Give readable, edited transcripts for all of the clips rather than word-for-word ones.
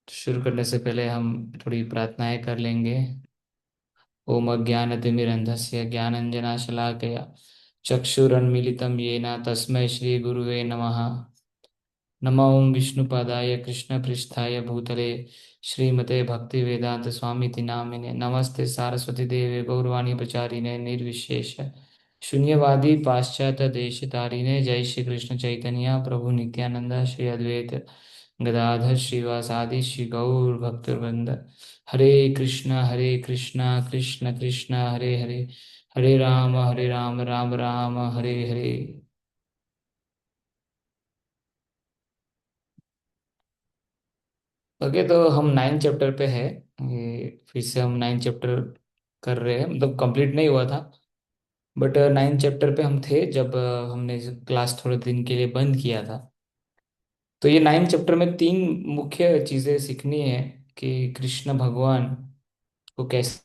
शुरू करने से पहले हम थोड़ी प्रार्थनाएं कर लेंगे। ओम अज्ञानतिमिरन्धस्य ज्ञानञ्जनशलाकया चक्षुरुन्मीलितं येन तस्मै श्रीगुरुवे नमः। नमो ओं विष्णुपादाय कृष्णपृष्ठाय भूतले श्रीमते भक्तिवेदांत स्वामिति नामिने नमस्ते सारस्वती देवे गौरवाणी प्रचारिणे निर्विशेष शून्यवादी पाश्चात्य देशतारिणे जय श्री कृष्ण चैतन्य प्रभु नित्यानंद श्री अद्वैत गदाधर श्रीवासादि श्री गौर भक्तवृंद। हरे कृष्णा कृष्ण कृष्ण हरे हरे, हरे राम राम राम हरे हरे। ओके, तो हम 9 चैप्टर पे है। ये फिर से हम 9 चैप्टर कर रहे हैं, मतलब कंप्लीट नहीं हुआ था। बट 9 चैप्टर पे हम थे जब हमने क्लास थोड़े दिन के लिए बंद किया था। तो ये 9 चैप्टर में 3 मुख्य चीज़ें सीखनी है कि कृष्ण भगवान को कैसे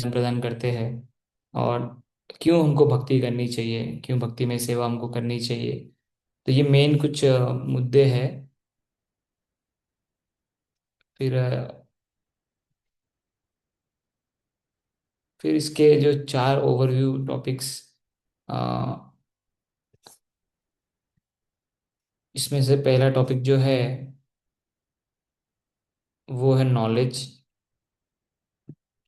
प्रदान करते हैं, और क्यों हमको भक्ति करनी चाहिए, क्यों भक्ति में सेवा हमको करनी चाहिए। तो ये मेन कुछ मुद्दे हैं। फिर फिर इसके जो 4 ओवरव्यू टॉपिक्स, इसमें से पहला टॉपिक जो है वो है नॉलेज,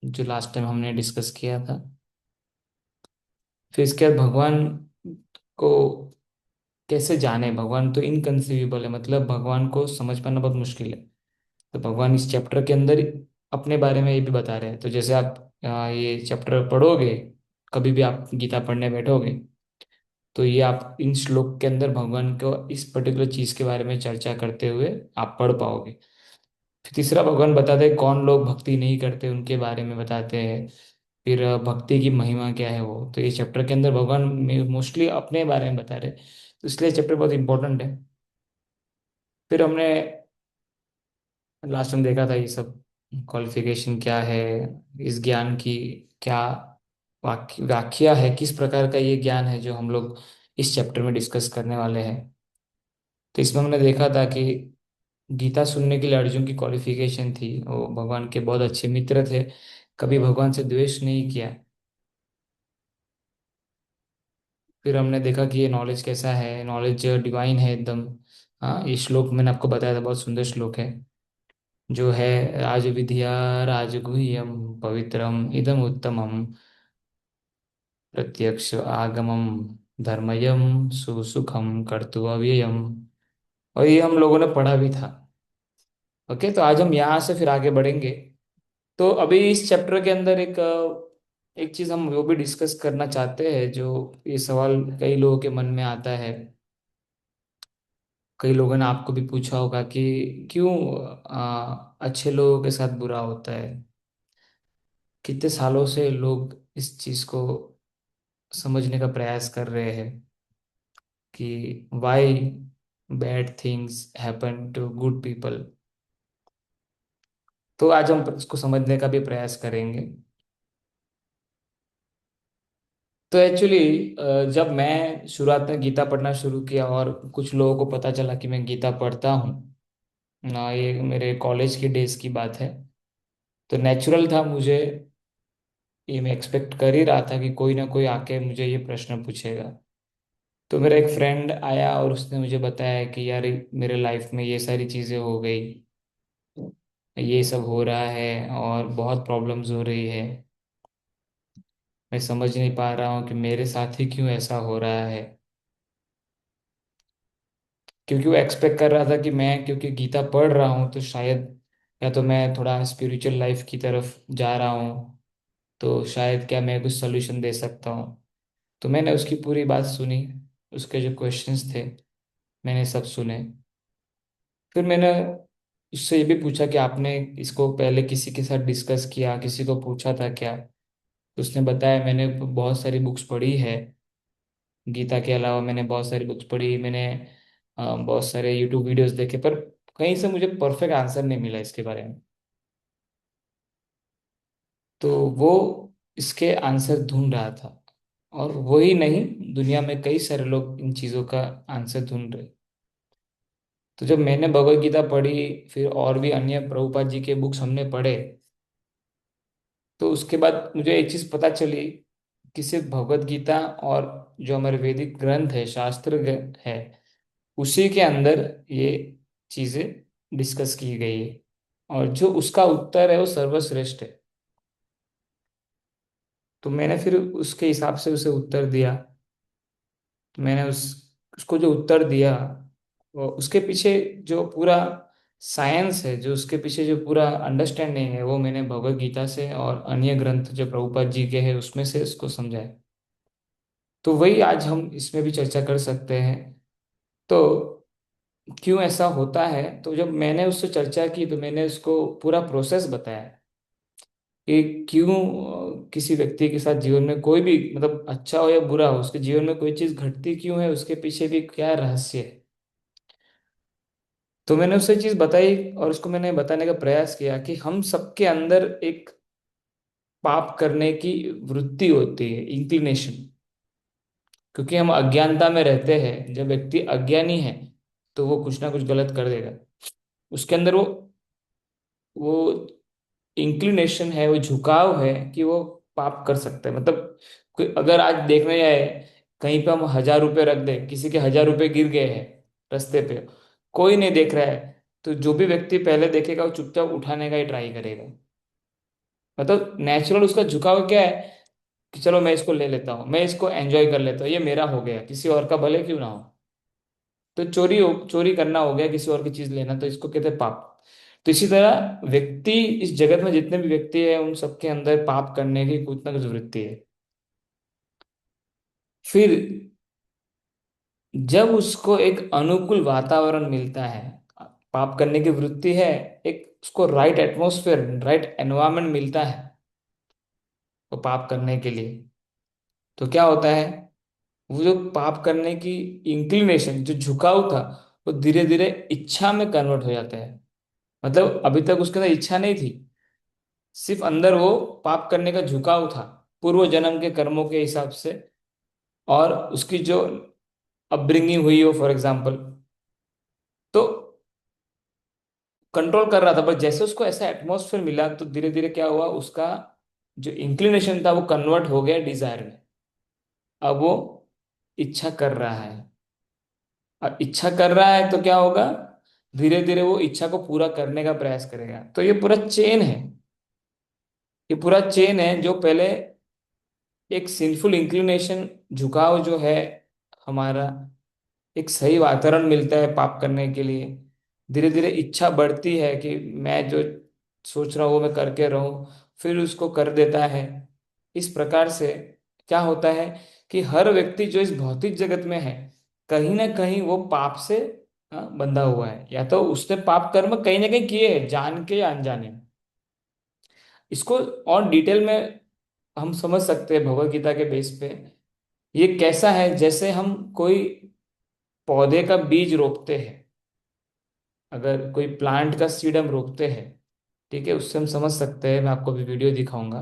जो लास्ट टाइम हमने डिस्कस किया था। फिर इसके बाद भगवान को कैसे जाने, भगवान तो इनकंसीवेबल है, मतलब भगवान को समझ पाना बहुत मुश्किल है। तो भगवान इस चैप्टर के अंदर अपने बारे में ये भी बता रहे हैं। तो जैसे आप ये चैप्टर पढ़ोगे, कभी भी आप गीता पढ़ने बैठोगे, तो ये आप इन श्लोक के अंदर भगवान को इस पर्टिकुलर चीज के बारे में चर्चा करते हुए आप पढ़ पाओगे। फिर तीसरा, भगवान बताते हैं कौन लोग भक्ति नहीं करते, उनके बारे में बताते हैं। फिर भक्ति की महिमा क्या है, वो तो ये चैप्टर के अंदर भगवान मोस्टली अपने बारे में बता रहे हैं। तो इसलिए चैप्टर बहुत इंपॉर्टेंट है। फिर हमने लास्ट में देखा था ये सब क्वालिफिकेशन क्या है, इस ज्ञान की क्या व्याख्या है, किस प्रकार का ये ज्ञान है जो हम लोग इस चैप्टर में डिस्कस करने वाले हैं। तो इसमें हमने देखा था कि गीता सुनने के लिए अर्जुन की क्वालिफिकेशन थी, वो भगवान के बहुत अच्छे मित्र थे, कभी भगवान से द्वेष नहीं किया। फिर हमने देखा कि ये नॉलेज कैसा है, नॉलेज डिवाइन है एकदम। हाँ, ये श्लोक मैंने आपको बताया था, बहुत सुंदर श्लोक है, जो है राजविद्या राजगुह्यम पवित्रम इदम उत्तमम प्रत्यक्ष आगमम धर्मयम सुसुखम कर्तु अव्ययम। और ये हम लोगों ने पढ़ा भी था। ओके, तो आज हम यहाँ से फिर आगे बढ़ेंगे। तो अभी इस चैप्टर के अंदर एक चीज हम वो भी डिस्कस करना चाहते हैं, जो ये सवाल कई लोगों के मन में आता है। कई लोगों ने आपको भी पूछा होगा कि क्यों अच्छे लोगों के साथ बुरा होता है। कितने सालों से लोग इस चीज को समझने का प्रयास कर रहे हैं कि why bad things happen to good people। तो आज हम इसको समझने का भी प्रयास करेंगे। तो एक्चुअली जब मैं शुरुआत में गीता पढ़ना शुरू किया और कुछ लोगों को पता चला कि मैं गीता पढ़ता हूँ ना, ये मेरे कॉलेज की डेज की बात है, तो नेचुरल था मुझे, ये मैं एक्सपेक्ट कर ही रहा था कि कोई ना कोई आके मुझे ये प्रश्न पूछेगा। तो मेरा एक फ्रेंड आया और उसने मुझे बताया कि यार मेरे लाइफ में ये सारी चीज़ें हो गई, ये सब हो रहा है और बहुत प्रॉब्लम्स हो रही है। मैं समझ नहीं पा रहा हूँ कि मेरे साथ ही क्यों ऐसा हो रहा है। क्योंकि वो एक्सपेक्ट कर रहा था कि मैं क्योंकि गीता पढ़ रहा हूँ तो शायद, या तो मैं थोड़ा स्पिरिचुअल लाइफ की तरफ जा रहा हूँ, तो शायद क्या मैं कुछ सोल्यूशन दे सकता हूँ। तो मैंने उसकी पूरी बात सुनी, उसके जो क्वेश्चंस थे मैंने सब सुने। फिर मैंने उससे ये भी पूछा कि आपने इसको पहले किसी के साथ डिस्कस किया, किसी को पूछा था क्या। तो उसने बताया मैंने बहुत सारी बुक्स पढ़ी है, गीता के अलावा मैंने बहुत सारी बुक्स पढ़ी, मैंने बहुत सारे यूट्यूब वीडियोस देखे, पर कहीं से मुझे परफेक्ट आंसर नहीं मिला इसके बारे में। तो वो इसके आंसर ढूंढ रहा था, और वही नहीं, दुनिया में कई सारे लोग इन चीज़ों का आंसर ढूंढ रहे। तो जब मैंने भगवत गीता पढ़ी, फिर और भी अन्य प्रभुपाद जी के बुक्स हमने पढ़े, तो उसके बाद मुझे एक चीज पता चली कि सिर्फ भगवत गीता और जो हमारे वैदिक ग्रंथ है, है, उसी के अंदर ये चीजें डिस्कस की गई है, और जो उसका उत्तर है वो सर्वश्रेष्ठ है। तो मैंने फिर उसके हिसाब से उसे उत्तर दिया। तो मैंने उसको जो उत्तर दिया, वो उसके पीछे जो पूरा साइंस है, जो उसके पीछे जो पूरा अंडरस्टैंडिंग है, वो मैंने भगवत गीता से और अन्य ग्रंथ जो प्रभुपाद जी के हैं उसमें से उसको समझा है। तो वही आज हम इसमें भी चर्चा कर सकते हैं। तो क्यों ऐसा होता है, तो जब मैंने उससे चर्चा की तो मैंने उसको पूरा प्रोसेस बताया कि क्यों किसी व्यक्ति के साथ जीवन में कोई भी, मतलब अच्छा हो या बुरा हो, उसके जीवन में कोई चीज घटती क्यों है, उसके पीछे भी क्या रहस्य है। तो मैंने उससे चीज बताई और उसको मैंने बताने का प्रयास किया कि हम सबके अंदर एक पाप करने की वृत्ति होती है, इंक्लिनेशन। क्योंकि हम अज्ञानता में रहते हैं, जब व्यक्ति अज्ञानी है तो वो कुछ ना कुछ गलत कर देगा। उसके अंदर वो इंक्लिनेशन है, वो झुकाव है कि वो पाप कर सकता है। मतलब कोई अगर आज देखने जाए, कहीं पे हम 1,000 रुपये रख दें, किसी के 1,000 रुपये गिर गए हैं रास्ते पे, कोई नहीं देख रहा है, तो जो भी व्यक्ति पहले देखेगा वो चुपचाप उठाने का ही ट्राई करेगा। मतलब नेचुरल उसका झुकाव क्या है कि चलो मैं इसको ले लेता हूँ, मैं इसको एंजॉय कर लेता हूँ, ये मेरा हो गया, किसी और का भले क्यों ना हो। तो चोरी करना हो गया, किसी और की चीज लेना, तो इसको कहते हैं पाप। तो इसी तरह व्यक्ति, इस जगत में जितने भी व्यक्ति हैं उन सबके अंदर पाप करने की कुछ ना कुछ वृत्ति है। फिर जब उसको एक अनुकूल वातावरण मिलता है, पाप करने की वृत्ति है, एक उसको राइट एटमॉस्फेयर, राइट एनवायरनमेंट मिलता है वो पाप करने के लिए, तो क्या होता है, वो जो पाप करने की इंक्लिनेशन, जो झुकाव था, वो धीरे धीरे इच्छा में कन्वर्ट हो जाता है। मतलब अभी तक उसके अंदर इच्छा नहीं थी, सिर्फ अंदर वो पाप करने का झुकाव था, पूर्व जन्म के कर्मों के हिसाब से, और उसकी जो अपब्रिंगिंग हुई हो फॉर एग्जाम्पल, तो कंट्रोल कर रहा था। पर जैसे उसको ऐसा एटमॉस्फेयर मिला तो धीरे धीरे क्या हुआ, उसका जो इंक्लिनेशन था वो कन्वर्ट हो गया डिजायर में। अब वो इच्छा कर रहा है, और इच्छा कर रहा है तो क्या होगा, धीरे धीरे वो इच्छा को पूरा करने का प्रयास करेगा। तो ये पूरा चेन है, ये पूरा चेन है, जो पहले एक सिंफुल इंक्लिनेशन, झुकाव जो है हमारा, एक सही वातावरण मिलता है पाप करने के लिए, धीरे धीरे इच्छा बढ़ती है कि मैं जो सोच रहा हूँ वो मैं करके रहूं, फिर उसको कर देता है। इस प्रकार से क्या होता है कि हर व्यक्ति जो इस भौतिक जगत में है, कहीं ना कहीं वो पाप से बंधा हुआ है, या तो उसने पाप कर्म कहीं ना कहीं किए हैं, जान के या अनजाने में। इसको और डिटेल में हम समझ सकते हैं भगवत गीता के बेस पे। ये कैसा है, जैसे हम कोई पौधे का बीज रोपते हैं, अगर कोई प्लांट का सीड हम रोपते हैं, ठीक है, उससे हम समझ सकते हैं। मैं आपको भी वीडियो दिखाऊंगा,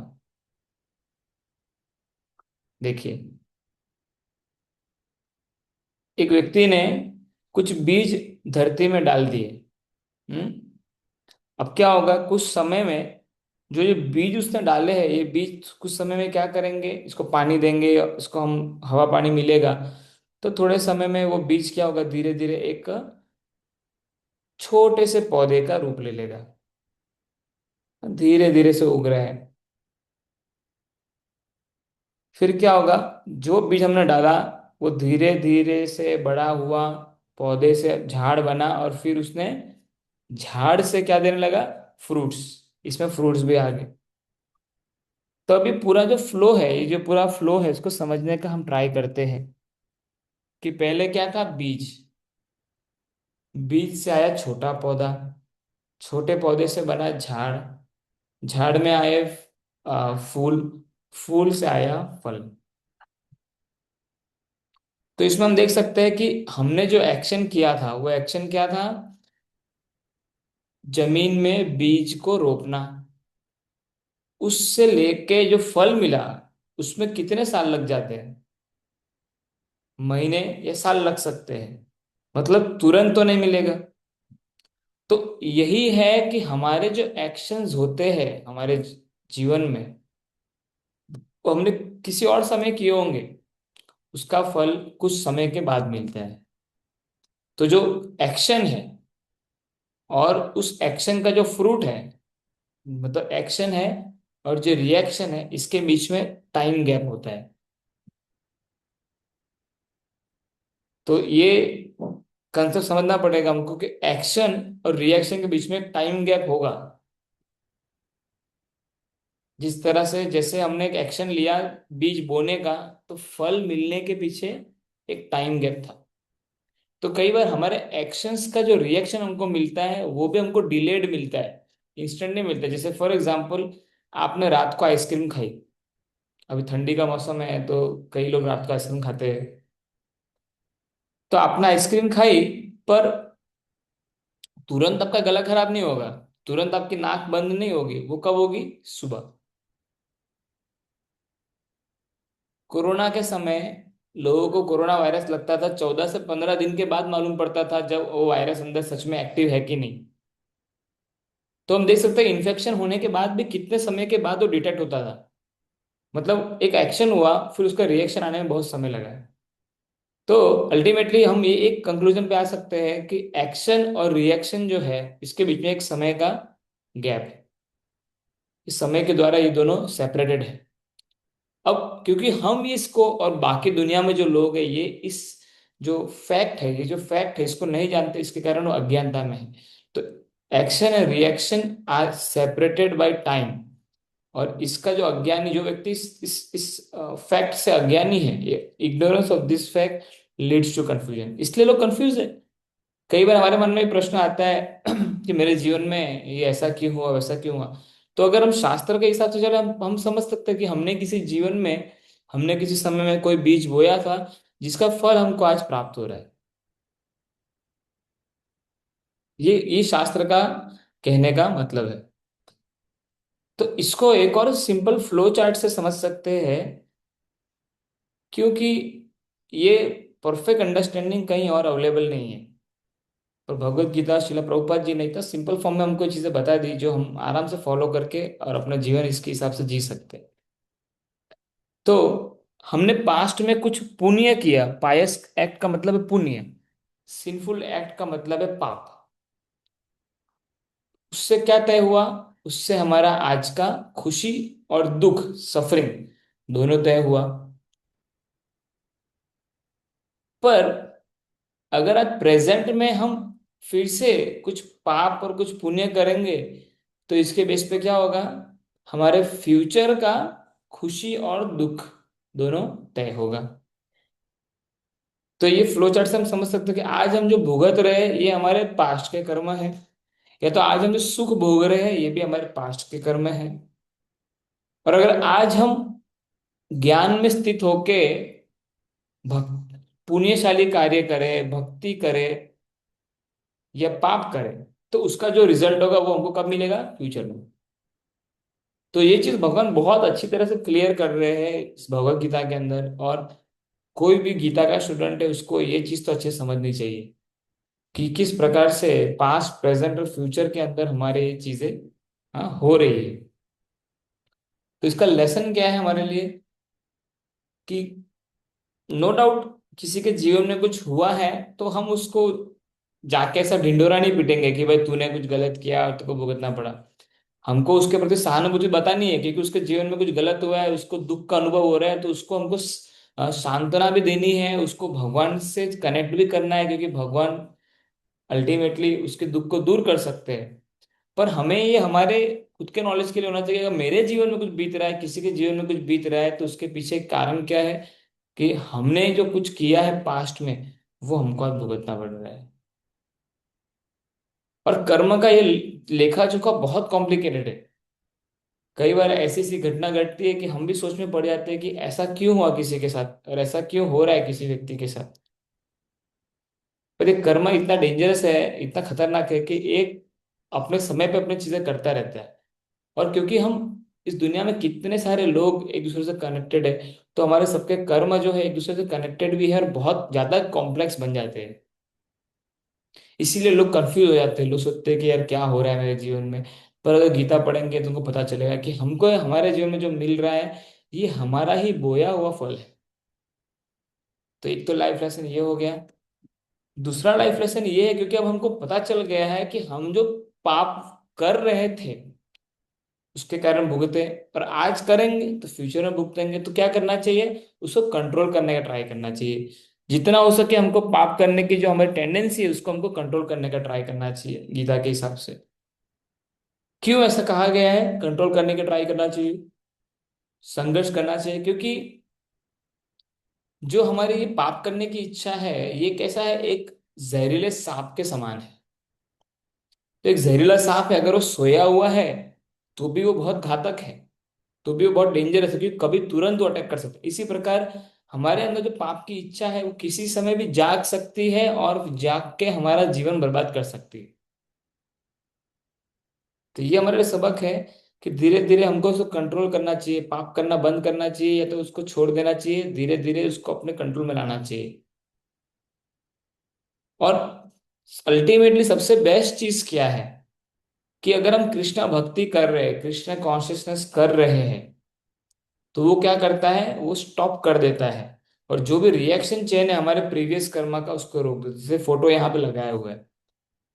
देखिए। एक व्यक्ति ने कुछ बीज धरती में डाल दिए। हम्म। अब क्या होगा, कुछ समय में जो ये बीज उसने डाले हैं, ये बीज कुछ समय में क्या करेंगे, इसको पानी देंगे, इसको हम हवा पानी मिलेगा, तो थोड़े समय में वो बीज क्या होगा, धीरे धीरे एक छोटे से पौधे का रूप ले लेगा, धीरे धीरे से उग रहा है। फिर क्या होगा, जो बीज हमने डाला वो धीरे धीरे से बड़ा हुआ, पौधे से झाड़ बना, और फिर उसने झाड़ से क्या देने लगा, फ्रूट्स। इसमें फ्रूट्स भी आ गए। तो अभी पूरा जो फ्लो है, ये जो पूरा फ्लो है, इसको समझने का हम ट्राई करते हैं कि पहले क्या था, बीज, बीज से आया छोटा पौधा, छोटे पौधे से बना झाड़, झाड़ में आए फूल, फूल से आया फल। तो इसमें हम देख सकते हैं कि हमने जो एक्शन किया था, वो एक्शन क्या था, जमीन में बीज को रोपना। उससे लेके जो फल मिला, उसमें कितने साल लग जाते हैं, महीने या साल लग सकते हैं। मतलब तुरंत तो नहीं मिलेगा, तो यही है कि हमारे जो एक्शंस होते हैं हमारे जीवन में, वो हमने किसी और समय किए होंगे, उसका फल कुछ समय के बाद मिलता है। तो जो एक्शन है और उस एक्शन का जो फ्रूट है, मतलब एक्शन है और जो रिएक्शन है, इसके बीच में टाइम गैप होता है। तो ये कंसेप्ट समझना पड़ेगा हमको कि एक्शन और रिएक्शन के बीच में टाइम गैप होगा। जिस तरह से जैसे हमने एक एक्शन लिया बीज बोने का, तो फल मिलने के पीछे एक टाइम गैप था। तो कई बार हमारे एक्शंस का जो रिएक्शन हमको मिलता है वो भी हमको डिलेड मिलता है, इंस्टेंट नहीं मिलता। जैसे फॉर एग्जाम्पल, आपने रात को आइसक्रीम खाई, अभी ठंडी का मौसम है तो कई लोग रात को आइसक्रीम खाते हैं। तो आपने आइसक्रीम खाई, पर तुरंत आपका गला खराब नहीं होगा, तुरंत आपकी नाक बंद नहीं होगी, वो कब होगी? सुबह। कोरोना के समय लोगों को कोरोना वायरस लगता था, 14 से 15 दिन के बाद मालूम पड़ता था जब वो वायरस अंदर सच में एक्टिव है कि नहीं। तो हम देख सकते हैं इन्फेक्शन होने के बाद भी कितने समय के बाद वो डिटेक्ट होता था। मतलब एक एक्शन हुआ, फिर उसका रिएक्शन आने में बहुत समय लगा है। तो अल्टीमेटली हम ये एक कंक्लूजन पे आ सकते हैं कि एक्शन और रिएक्शन जो है, इसके बीच में एक समय का गैप है। इस समय के द्वारा ये दोनों सेपरेटेड है। अब क्योंकि हम इसको और बाकी दुनिया में जो लोग हैं, ये इस जो फैक्ट है, ये जो फैक्ट है, इसको नहीं जानते, इसके कारण वो अज्ञानता में है। तो action and reaction are separated by time. और इसका जो अज्ञानी, जो व्यक्ति इस फैक्ट से अज्ञानी है, ये ignorance of this fact leads to confusion, इसलिए लोग कंफ्यूज है। कई बार हमारे मन में प्रश्न आता है कि मेरे जीवन में ये ऐसा क्यों हुआ, वैसा क्यों हुआ। तो अगर हम शास्त्र के हिसाब से चले, हम समझ सकते हैं कि हमने किसी जीवन में, हमने किसी समय में कोई बीज बोया था, जिसका फल हमको आज प्राप्त हो रहा है। ये शास्त्र का कहने का मतलब है। तो इसको एक और सिंपल फ्लो चार्ट से समझ सकते हैं, क्योंकि ये परफेक्ट अंडरस्टैंडिंग कहीं और अवेलेबल नहीं है। और भगवत गीता शिला प्रभुपाद जी ने इतना सिंपल फॉर्म में हमको चीजें बता दी, जो हम आराम से फॉलो करके और अपना जीवन इसके हिसाब से जी सकते हैं। तो हमने पास्ट में कुछ पुण्य किया, पायस एक्ट का मतलब है पुण्य, सिंफुल एक्ट का मतलब है पाप। उससे क्या तय हुआ? उससे हमारा आज का खुशी और दुख, सफरिंग, दोनों तय हुआ। पर अगर आज प्रेजेंट में हम फिर से कुछ पाप और कुछ पुण्य करेंगे, तो इसके बेस पे क्या होगा? हमारे फ्यूचर का खुशी और दुख दोनों तय होगा। तो ये फ्लो चार्ट से हम समझ सकते हैं कि आज हम जो भुगत रहे हैं ये हमारे पास्ट के कर्म है, या तो आज हम जो सुख भोग रहे हैं ये भी हमारे पास्ट के कर्म है। और अगर आज हम ज्ञान में स्थित होके भक्त पुण्यशाली कार्य करें, भक्ति करें या पाप करें, तो उसका जो रिजल्ट होगा वो हमको कब मिलेगा? फ्यूचर में। तो ये चीज भगवान बहुत अच्छी तरह से क्लियर कर रहे हैं इस भगवत गीता के अंदर। और कोई भी गीता का स्टूडेंट है उसको ये चीज तो अच्छे से समझनी चाहिए कि किस प्रकार से पास्ट, प्रेजेंट और फ्यूचर के अंदर हमारे ये चीजें हो रही है। तो इसका लेसन क्या है हमारे लिए? कि नो डाउट किसी के जीवन में कुछ हुआ है, तो हम उसको जाके ऐसा ढिंडोरा नहीं पीटेंगे कि भाई तूने कुछ गलत किया और तुझको भुगतना पड़ा। हमको उसके प्रति सहानुभूति बतानी है, क्योंकि उसके जीवन में कुछ गलत हुआ है, उसको दुख का अनुभव हो रहा है, तो उसको हमको सांत्वना भी देनी है, उसको भगवान से कनेक्ट भी करना है, क्योंकि भगवान अल्टीमेटली उसके दुख को दूर कर सकते हैं। पर हमें ये हमारे खुद के नॉलेज के लिए होना चाहिए, अगर मेरे जीवन में कुछ बीत रहा है, किसी के जीवन में कुछ बीत रहा है, तो उसके पीछे कारण क्या है? कि हमने जो कुछ किया है पास्ट में, वो हमको आज भुगतना पड़ रहा है। और कर्म का ये लेखा जोखा बहुत कॉम्प्लिकेटेड है। कई बार ऐसी सी घटना घटती है कि हम भी सोच में पड़ जाते हैं कि ऐसा क्यों हुआ किसी के साथ, और ऐसा क्यों हो रहा है किसी व्यक्ति के साथ। पर ये कर्म इतना डेंजरस है, इतना खतरनाक है कि एक अपने समय पे अपनी चीजें करता रहता है। और क्योंकि हम इस दुनिया में कितने सारे लोग एक दूसरे से कनेक्टेड है, तो हमारे सबके कर्म जो है एक दूसरे से कनेक्टेड भी है और बहुत ज्यादा कॉम्प्लेक्स बन जाते हैं। इसीलिए लोग कंफ्यूज हो जाते हैं, लोग सोचते हैं कि यार क्या हो रहा है मेरे जीवन में। पर अगर गीता पढ़ेंगे तो उनको पता चलेगा कि हमको हमारे जीवन में जो मिल रहा है ये हमारा ही बोया हुआ फल है। तो एक तो लाइफ लेसन ये हो गया। दूसरा लाइफ लेसन ये है, क्योंकि अब हमको पता चल गया है कि हम जो पाप कर रहे थे उसके कारण भुगते, और आज करेंगे तो फ्यूचर में भुगतेंगे। तो क्या करना चाहिए, उसको कंट्रोल करने का ट्राई करना चाहिए। जितना हो सके हमको पाप करने की जो हमारी टेंडेंसी है उसको हमको कंट्रोल करने का ट्राई करना चाहिए गीता के हिसाब से। क्यों ऐसा कहा गया है कंट्रोल करने का ट्राई करना चाहिए, संघर्ष करना चाहिए? क्योंकि जो हमारी ये पाप करने की इच्छा है ये कैसा है, एक जहरीले सांप के समान है। तो एक जहरीला सांप है, अगर वो सोया हुआ है तो भी वो बहुत घातक है, तो भी वो बहुत डेंजरस है, क्योंकि कभी तुरंत वो अटैक कर सकता है। इसी प्रकार हमारे अंदर जो पाप की इच्छा है वो किसी समय भी जाग सकती है और जाग के हमारा जीवन बर्बाद कर सकती है। तो ये हमारे लिए सबक है कि धीरे धीरे हमको उसको कंट्रोल करना चाहिए, पाप करना बंद करना चाहिए या तो उसको छोड़ देना चाहिए, धीरे धीरे उसको अपने कंट्रोल में लाना चाहिए। और अल्टीमेटली सबसे बेस्ट चीज क्या है कि अगर हम कृष्णा भक्ति कर रहे हैं, कृष्णा कॉन्शियसनेस कर रहे हैं, तो वो क्या करता है, वो स्टॉप कर देता है। और जो भी रिएक्शन चेन है हमारे प्रीवियस कर्मा का उसको रोक देता है। जैसे फोटो यहाँ पे लगाया हुआ है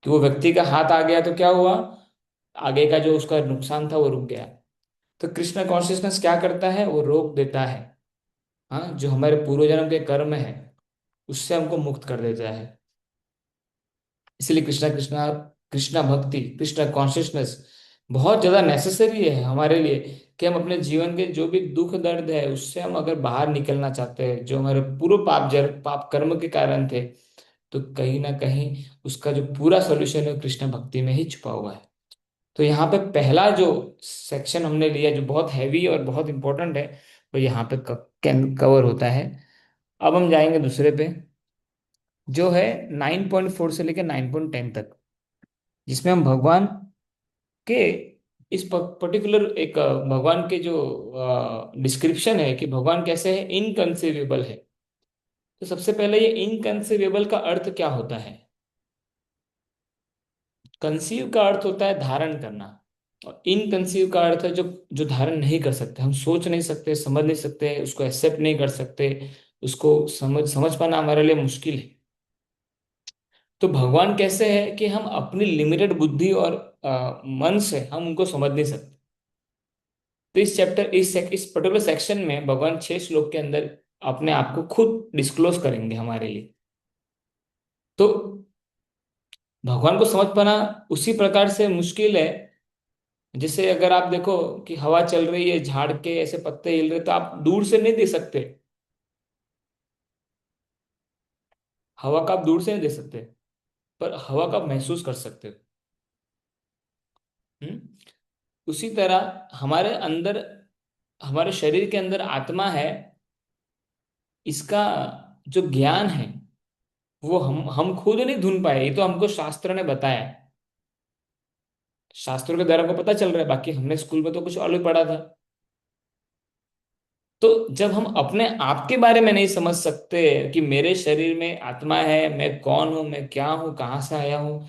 कि वो व्यक्ति का हाथ आ गया तो क्या हुआ, आगे का जो उसका नुकसान था वो रुक गया। तो कृष्णा कॉन्शियसनेस क्या करता है, वो रोक देता है। हाँ, जो हमारे पूर्व जन्म के कर्म है उससे हमको मुक्त कर देता है। इसलिए कृष्णा कृष्णा कृष्णा भक्ति, कृष्णा कॉन्शियसनेस बहुत ज्यादा नेसेसरी है हमारे लिए, कि हम अपने जीवन के जो भी दुख दर्द है उससे हम अगर बाहर निकलना चाहते हैं, जो हमारे पूर्व पाप कर्म के कारण थे, तो कहीं ना कहीं उसका जो पूरा सोल्यूशन है कृष्णा भक्ति में ही छुपा हुआ है। तो यहाँ पे पहला जो सेक्शन हमने लिया जो बहुत हैवी और बहुत इंपॉर्टेंट है वो यहाँ पे कवर होता है। अब हम जाएंगे दूसरे पे, जो है 9.4 से लेकर 9.10 तक, जिसमें हम भगवान के इस पर्टिकुलर एक भगवान के जो डिस्क्रिप्शन है कि भगवान कैसे है, इनकंसीवेबल है। तो सबसे पहले ये इनकंसीवेबल का अर्थ क्या होता है। कंसीव का अर्थ होता है धारण करना, और इनकंसीव का अर्थ है जो जो धारण नहीं कर सकते, हम सोच नहीं सकते, समझ नहीं सकते, उसको एक्सेप्ट नहीं कर सकते, उसको समझ समझ पाना हमारे लिए मुश्किल है। तो भगवान कैसे है कि हम अपनी लिमिटेड बुद्धि और मन से हम उनको समझ नहीं सकते। तो इस चैप्टर इस पर्टिकुलर सेक्शन में भगवान 6 श्लोक के अंदर अपने आप को खुद डिस्क्लोज करेंगे हमारे लिए। तो भगवान को समझ पाना उसी प्रकार से मुश्किल है, जैसे अगर आप देखो कि हवा चल रही है, झाड़ के ऐसे पत्ते हिल रहे, तो आप दूर से नहीं देख सकते, हवा का आप दूर से नहीं देख सकते, पर हवा का आप महसूस कर सकते हो। हम्म। उसी तरह हमारे अंदर, हमारे शरीर के अंदर आत्मा है, इसका जो ज्ञान है वो हम खुद नहीं ढूंढ पाए, ये तो हमको शास्त्र ने बताया। शास्त्रों के द्वारा हमको पता चल रहा है, बाकी हमने स्कूल में तो कुछ और भी पढ़ा था। तो जब हम अपने आप के बारे में नहीं समझ सकते कि मेरे शरीर में आत्मा है, मैं कौन हूं, मैं क्या हूं, कहाँ से आया हूं,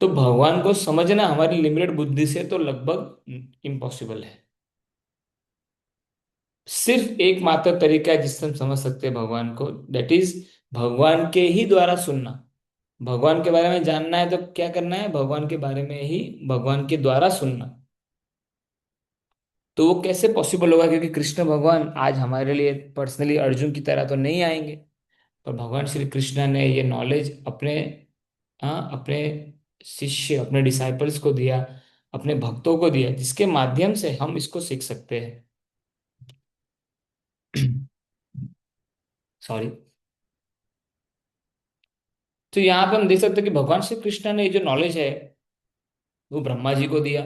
तो भगवान को समझना हमारी लिमिटेड बुद्धि से तो लगभग इम्पॉसिबल है। सिर्फ एकमात्र तरीका है जिससे हम समझ सकते हैं भगवान को, दैट इज भगवान के ही द्वारा सुनना। भगवान के बारे में जानना है तो क्या करना है, भगवान के बारे में ही भगवान के द्वारा सुनना। तो वो कैसे पॉसिबल होगा, क्योंकि कृष्ण भगवान आज हमारे लिए पर्सनली अर्जुन की तरह तो नहीं आएंगे, पर भगवान श्री कृष्ण ने ये नॉलेज अपने, हाँ, अपने शिष्य अपने डिसाइपल्स को दिया, अपने भक्तों को दिया, जिसके माध्यम से हम इसको सीख सकते हैं। सॉरी। तो यहाँ पे हम देख सकते हैं कि भगवान श्री कृष्ण ने ये जो नॉलेज है वो ब्रह्मा जी को दिया,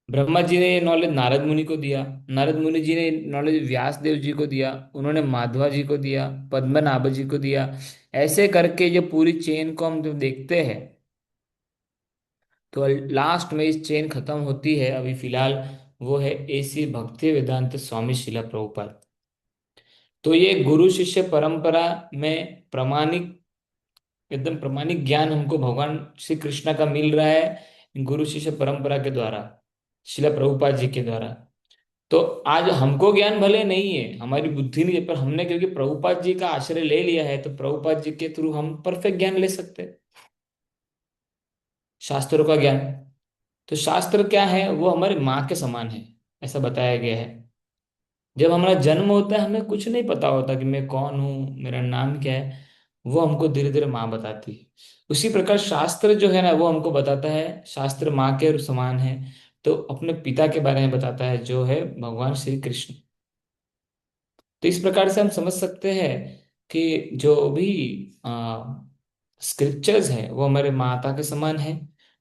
ब्रह्मा जी ने ये नॉलेज नारद मुनि को दिया, नारद मुनि जी ने नॉलेज व्यास देव जी को दिया, उन्होंने माधवा जी को दिया, पद्मनाभ जी को दिया। ऐसे करके जो पूरी चेन को हम जब देखते हैं तो लास्ट में इस चेन खत्म होती है अभी फिलहाल, वो है एसी भक्ति वेदांत स्वामी शिला प्रभुपाद। तो ये गुरु शिष्य परंपरा में प्रमाणिक एकदम प्रमाणिक ज्ञान हमको भगवान श्री कृष्ण का मिल रहा है गुरु शिष्य परंपरा के द्वारा, शिला प्रभुपाद जी के द्वारा। तो आज हमको ज्ञान भले नहीं है, हमारी बुद्धि नहीं है, पर हमने क्योंकि प्रभुपाद जी का आश्रय ले लिया है, तो प्रभुपाद जी के थ्रू हम परफेक्ट ज्ञान ले सकते हैं, शास्त्रों का ज्ञान। तो शास्त्र क्या है, वो हमारे माँ के समान है, ऐसा बताया गया है। जब हमारा जन्म होता है हमें कुछ नहीं पता होता कि मैं कौन हूँ, मेरा नाम क्या है, वो हमको धीरे धीरे माँ बताती है। उसी प्रकार शास्त्र जो है ना, वो हमको बताता है, शास्त्र माँ के समान है। तो अपने पिता के बारे में बताता है, जो है भगवान श्री कृष्ण। तो इस प्रकार से हम समझ सकते हैं कि जो भी स्क्रिप्चर्स है वो हमारे माता के समान है।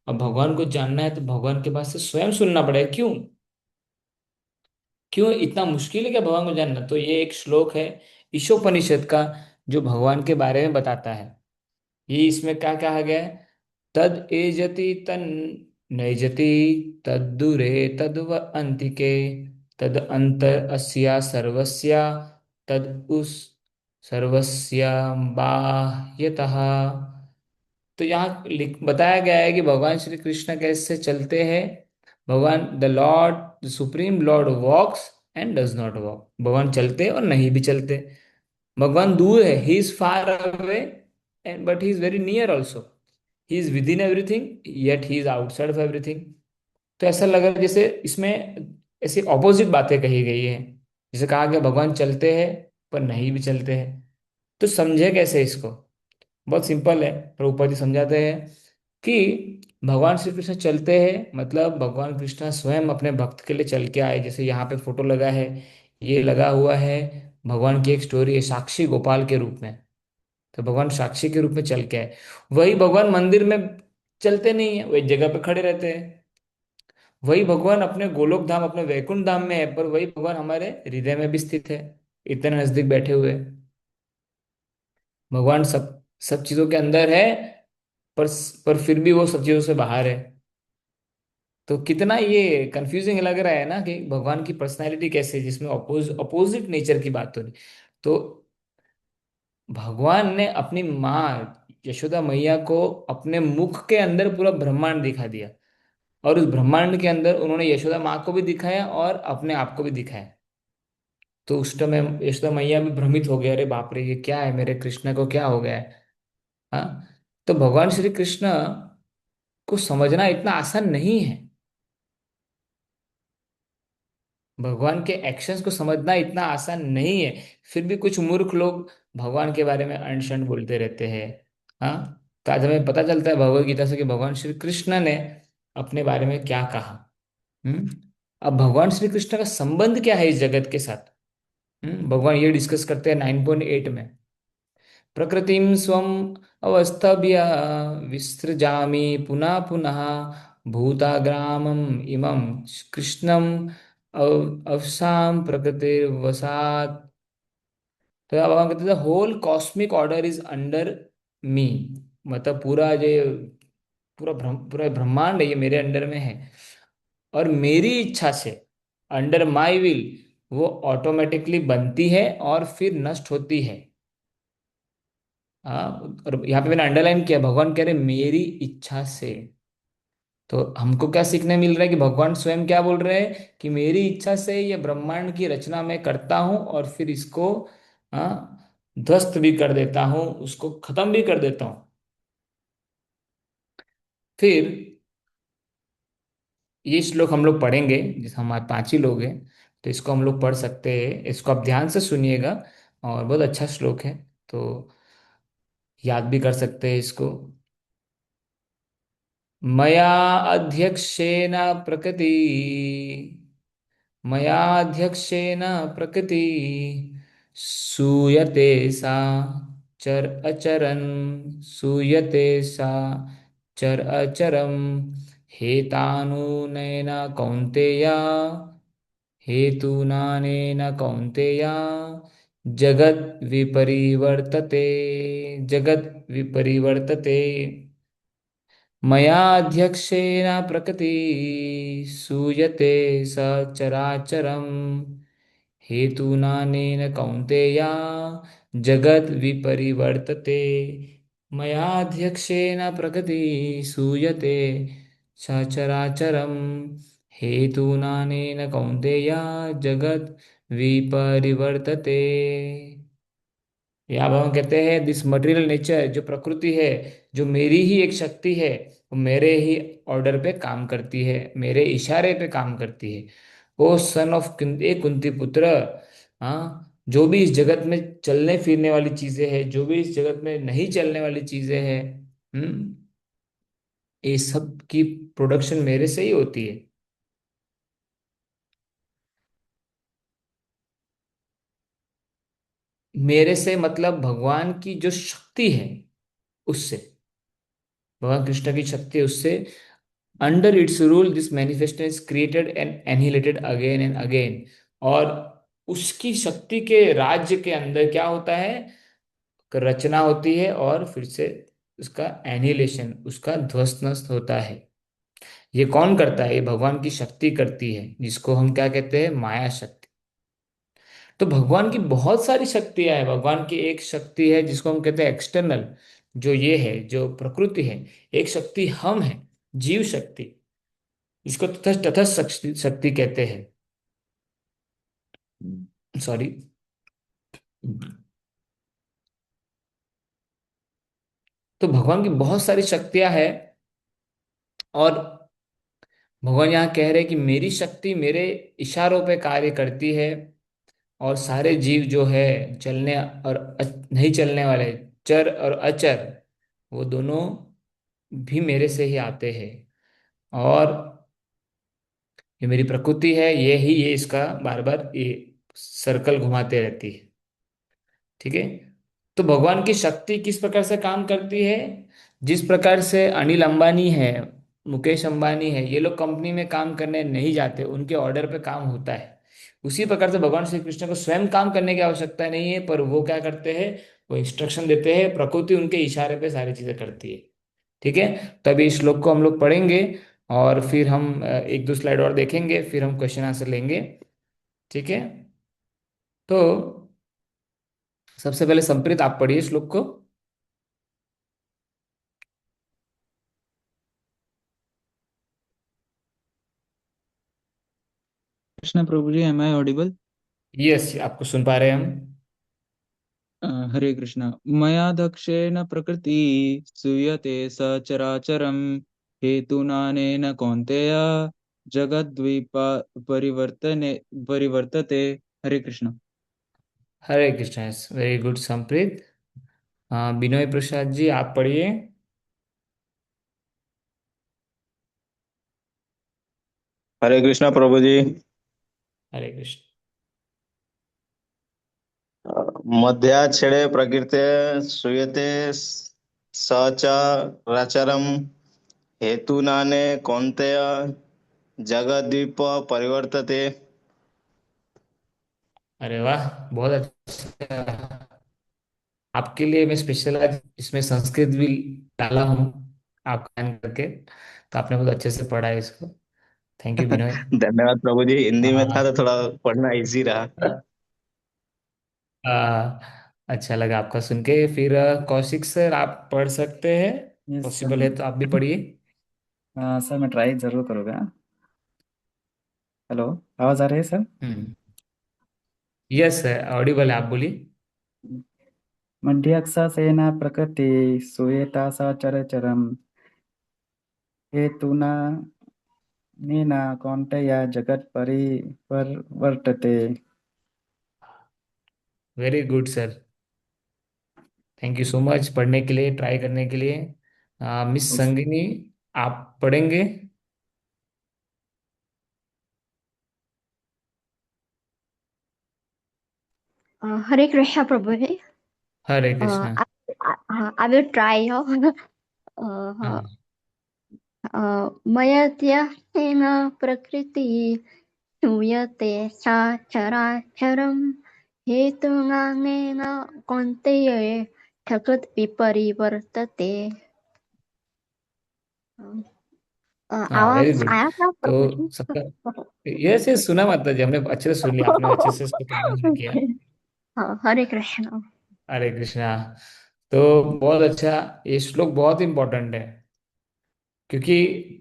और भगवान को जानना है तो भगवान के पास से स्वयं सुनना पड़ेगा। क्यों? क्यों इतना मुश्किल है क्या भगवान को जानना? तो ये एक श्लोक है ईशोपनिषद का, जो भगवान के बारे में बताता है। ये इसमें क्या कहा गया है? तद एजति तन नैजति, तद्दूरे तद्व अंतिके, तद अंतर अस्या सर्वस्या, तद उस सर्वस्या बाह्यतः। तो यहाँ बताया गया है कि भगवान श्री कृष्ण कैसे चलते हैं। भगवान the lord, the supreme lord walks and does not walk. भगवान चलते और नहीं भी चलते। भगवान दूर है, he is far away, and but he is very near also. He is within everything, yet he is outside of everything. तो ऐसा लगा जैसे इसमें ऐसी ऑपोजिट बातें कही गई है। जैसे कहा गया भगवान चलते हैं पर नहीं भी चलते हैं। तो समझे कैसे इसको? बहुत सिंपल है, प्रभुपद जी समझाते हैं कि भगवान श्री कृष्ण चलते हैं मतलब भगवान कृष्ण स्वयं अपने भक्त के लिए चल के आए। जैसे यहाँ पे फोटो लगा है, ये लगा हुआ है, भगवान की एक स्टोरी है साक्षी गोपाल के रूप में। तो भगवान साक्षी के रूप में चल के आए। वही भगवान मंदिर में चलते नहीं है, वो एक जगह पे खड़े रहते हैं। वही भगवान अपने गोलोक धाम, अपने वैकुंठ धाम में है, पर वही भगवान हमारे हृदय में भी स्थित है, इतने नजदीक बैठे हुए। भगवान सब सब चीजों के अंदर है, पर पर फिर भी वो सब चीजों से बाहर है। तो कितना ये कंफ्यूजिंग लग रहा है ना कि भगवान की पर्सनालिटी कैसे है, जिसमें अपोजिट नेचर की बात हो रही। तो भगवान ने अपनी माँ यशोदा मैया को अपने मुख के अंदर पूरा ब्रह्मांड दिखा दिया, और उस ब्रह्मांड के अंदर उन्होंने यशोदा माँ को भी दिखाया और अपने आप को भी दिखाया। तो उस समय यशोदा मैया भी भ्रमित हो गया, अरे बाप रे ये क्या है, मेरे कृष्ण को क्या हो गया है। हाँ। तो भगवान श्री कृष्ण को समझना इतना आसान नहीं है। भगवान के एक्शंस को समझना इतना आसान नहीं है। फिर भी कुछ मूर्ख लोग भगवान के बारे में अनशन बोलते रहते हैं। हाँ। तो आज हमें पता चलता है भगवत गीता से कि भगवान श्री कृष्ण ने अपने बारे में क्या कहा। हम्म। अब भगवान श्री कृष्ण का संबंध क्या है इस जगत के साथ? भगवान ये डिस्कस करते हैं 9.8 में। प्रकृतिं स्वम् अवस्थव्य विसृजामि पुनः पुनः, भूताग्रामम् इमं कृष्णम् अवसां प्रकृतिर्वसात्। तो अब हम कहते हैं whole cosmic order is under me. मतलब पूरा ब्रह्मांड है, ये मेरे अंडर में है। और मेरी इच्छा से, अंडर माई विल, वो ऑटोमेटिकली बनती है और फिर नष्ट होती है। हाँ। और यहाँ पे मैंने अंडरलाइन किया, भगवान कह रहे मेरी इच्छा से। तो हमको क्या सीखने मिल रहा है कि भगवान स्वयं क्या बोल रहे हैं कि मेरी इच्छा से ये ब्रह्मांड की रचना मैं करता हूँ, और फिर इसको ध्वस्त भी कर देता हूँ, उसको खत्म भी कर देता हूँ। फिर ये श्लोक हम लोग पढ़ेंगे, जिस हमारे पांच ही लोग हैं, तो इसको हम लोग पढ़ सकते हैं। इसको आप ध्यान से सुनिएगा, और बहुत अच्छा श्लोक है, तो याद भी कर सकते हैं इसको। मया अध्यक्षेण प्रकृति, मयाध्यक्षेण प्रकृति सूयते सा चर अचरन्, सूयते सा चर अचरम् हेतानुनैन कौन्तेय, हेतुनानेन कौन्तेय जगत् विपरिवर्तते, जगत् विपरिवर्तते। मयाध्यक्षेण प्रकृति सूयते सचराचरम्, हेतुनानेन कौन्तेय जगत् विपरिवर्तते। मयाध्यक्षेण प्रकृति सूयते सचराचरं हेतूनानेन कौन्तेय जगत् विपरिवर्तते। या अब हम कहते हैं दिस मटेरियल नेचर, जो प्रकृति है, जो मेरी ही एक शक्ति है, वो मेरे ही ऑर्डर पे काम करती है, मेरे इशारे पे काम करती है। ओ सन ऑफ कुंती पुत्र, हाँ, जो भी इस जगत में चलने फिरने वाली चीजें हैं, जो भी इस जगत में नहीं चलने वाली चीजें हैं, ये सब की प्रोडक्शन मेरे से ही होती है। मेरे से मतलब भगवान की जो शक्ति है उससे, भगवान कृष्ण की शक्ति है उससे। Under its rule this manifestation is created and annihilated again and again. और उसकी शक्ति के राज्य के अंदर क्या होता है, रचना होती है और फिर से उसका एनिहिलेशन, उसका ध्वस्त नष्ट होता है। ये कौन करता है? ये भगवान की शक्ति करती है, जिसको हम क्या कहते हैं, माया शक्ति। तो भगवान की बहुत सारी शक्तियां हैं। भगवान की एक शक्ति है जिसको हम कहते हैं एक्सटर्नल, जो ये है, जो प्रकृति है। एक शक्ति हम है, जीव शक्ति, इसको तटस्थ तटस्थ शक्ति शक्ति कहते हैं। सॉरी। तो भगवान की बहुत सारी शक्तियां हैं। और भगवान यहाँ कह रहे हैं कि मेरी शक्ति मेरे इशारों पे कार्य करती है। और सारे जीव जो है, चलने और नहीं चलने वाले, चर और अचर, वो दोनों भी मेरे से ही आते हैं। और ये मेरी प्रकृति है, ये इसका बार बार ये सर्कल घुमाते रहती है। ठीक है। तो भगवान की शक्ति किस प्रकार से काम करती है? जिस प्रकार से अनिल अंबानी है, मुकेश अंबानी है, ये लोग कंपनी में काम करने नहीं जाते, उनके ऑर्डर पे काम होता है। उसी प्रकार से भगवान श्री कृष्ण को स्वयं काम करने की आवश्यकता नहीं है, पर वो क्या करते हैं, वो इंस्ट्रक्शन देते हैं, प्रकृति उनके इशारे पे सारी चीजें करती है। ठीक है। तो अभी इस श्लोक को हम लोग पढ़ेंगे और फिर हम एक दो स्लाइड और देखेंगे, फिर हम क्वेश्चन आंसर लेंगे। ठीक है। तो सबसे पहले संप्रीत आप पढ़िए श्लोक को। कृष्ण प्रभु जी, एम आई ऑडिबल? यस, आपको सुन पा रहे हैं हम। हरे कृष्ण। मया दक्षेण प्रकृति सूयते सचराचरं हेतुनानेन कौन्तेय जगद्वीप परिवर्तने परिवर्तते। हरे कृष्ण। हरे कृष्ण, वेरी गुड संप्रीत। बिनोय प्रसाद जी आप पढ़िए। हरे कृष्णा प्रभु जी। हरे कृष्ण। मध्याक्षरे प्रकृते श्रूयते स च रचरम् हेतूनाने कौन्तेय जगद्दीप परिवर्तते। अरे वाह, बहुत अच्छा। आपके लिए मैं स्पेशल आज इसमें संस्कृत भी डाला हूँ, आपका ज्ञान करके। तो आपने बहुत अच्छे से पढ़ा है इसको। Thank you Binoy. धन्यवाद प्रभु जी, हिंदी में था हाँ। तो थोड़ा पढ़ना इजी रहा। आ, अच्छा लगा आपका सुन के। फिर कौशिक सर आप पढ़ सकते हैं, यस पॉसिबल है सर। तो आप भी पढ़िए। सर मैं ट्राई जरूर करूँगा। हेलो, आवाज़ आ रही है सर? हम्म। यस सर, ऑडिबल है, आप बोलिए। मध्यक्षसेन प्रकृति सूयता सचराचरं हेतुना नेन कौन्तेय जगत् परिवर्तते। Very good sir. Thank you so much पढ़ने के लिए, ट्राई करने के लिए। मिस संगिनी आप पढ़ेंगे? Hare Krishna Prabhu. Hare Krishna. I will try. हाँ। मयत्येन प्रकृति श्रूयते सा चराचरं हेतुनानेन कौन्तेय जगत् विपरिवर्तते। हाँ, वेरी आवाज गुड। आया क्या प्रभु तो जी? सबका, यस यस, सुना माता जी, हमने अच्छे से सुन लिया, आपने अच्छे से इसको तर्जुमा किया। Okay. हाँ, हरे कृष्णा। हरे कृष्णा। तो बहुत अच्छा, ये श्लोक बहुत इंपॉर्टेंट है, क्योंकि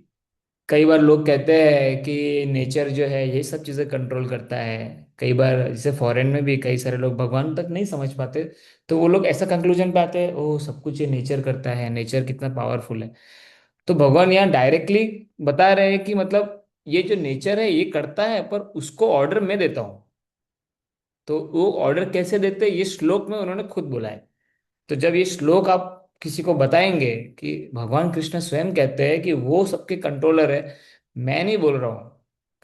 कई बार लोग कहते हैं कि नेचर जो है ये सब चीजें कंट्रोल करता है। कई बार जैसे फॉरेन में भी कई सारे लोग भगवान तक नहीं समझ पाते, तो वो लोग ऐसा कंक्लूजन पे आते हैं, ओ सब कुछ ये नेचर करता है, नेचर कितना पावरफुल है। तो भगवान यहाँ डायरेक्टली बता रहे हैं कि मतलब ये जो नेचर है ये करता है, पर उसको ऑर्डर मैं देता हूँ। तो वो ऑर्डर कैसे देते हैं, ये श्लोक में उन्होंने खुद बोला है। तो जब ये श्लोक आप किसी को बताएंगे कि भगवान कृष्ण स्वयं कहते हैं कि वो सबके कंट्रोलर है, मैं नहीं बोल रहा हूँ।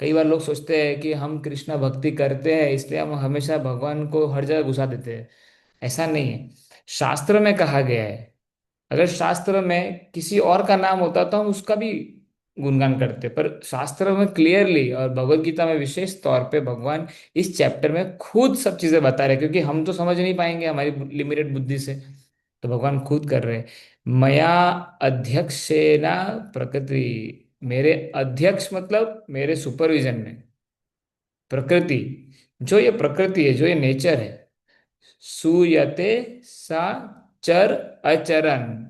कई बार लोग सोचते हैं कि हम कृष्णा भक्ति करते हैं इसलिए हम हमेशा भगवान को हर जगह घुसा देते हैं। ऐसा नहीं है। शास्त्र में कहा गया है, अगर शास्त्र में किसी और का नाम होता तो हम उसका भी गुणगान करते, पर शास्त्र में क्लियरली और भगवत गीता में विशेष तौर पे भगवान इस चैप्टर में खुद सब चीजें बता रहे हैं, क्योंकि हम तो समझ नहीं पाएंगे हमारी लिमिटेड बुद्धि से। तो भगवान खुद कर रहे हैं। मया अध्यक्षेना प्रकृति, मेरे अध्यक्ष मतलब मेरे सुपरविजन में प्रकृति, जो ये प्रकृति है, जो ये नेचर है, सूयते सा चर अचरन।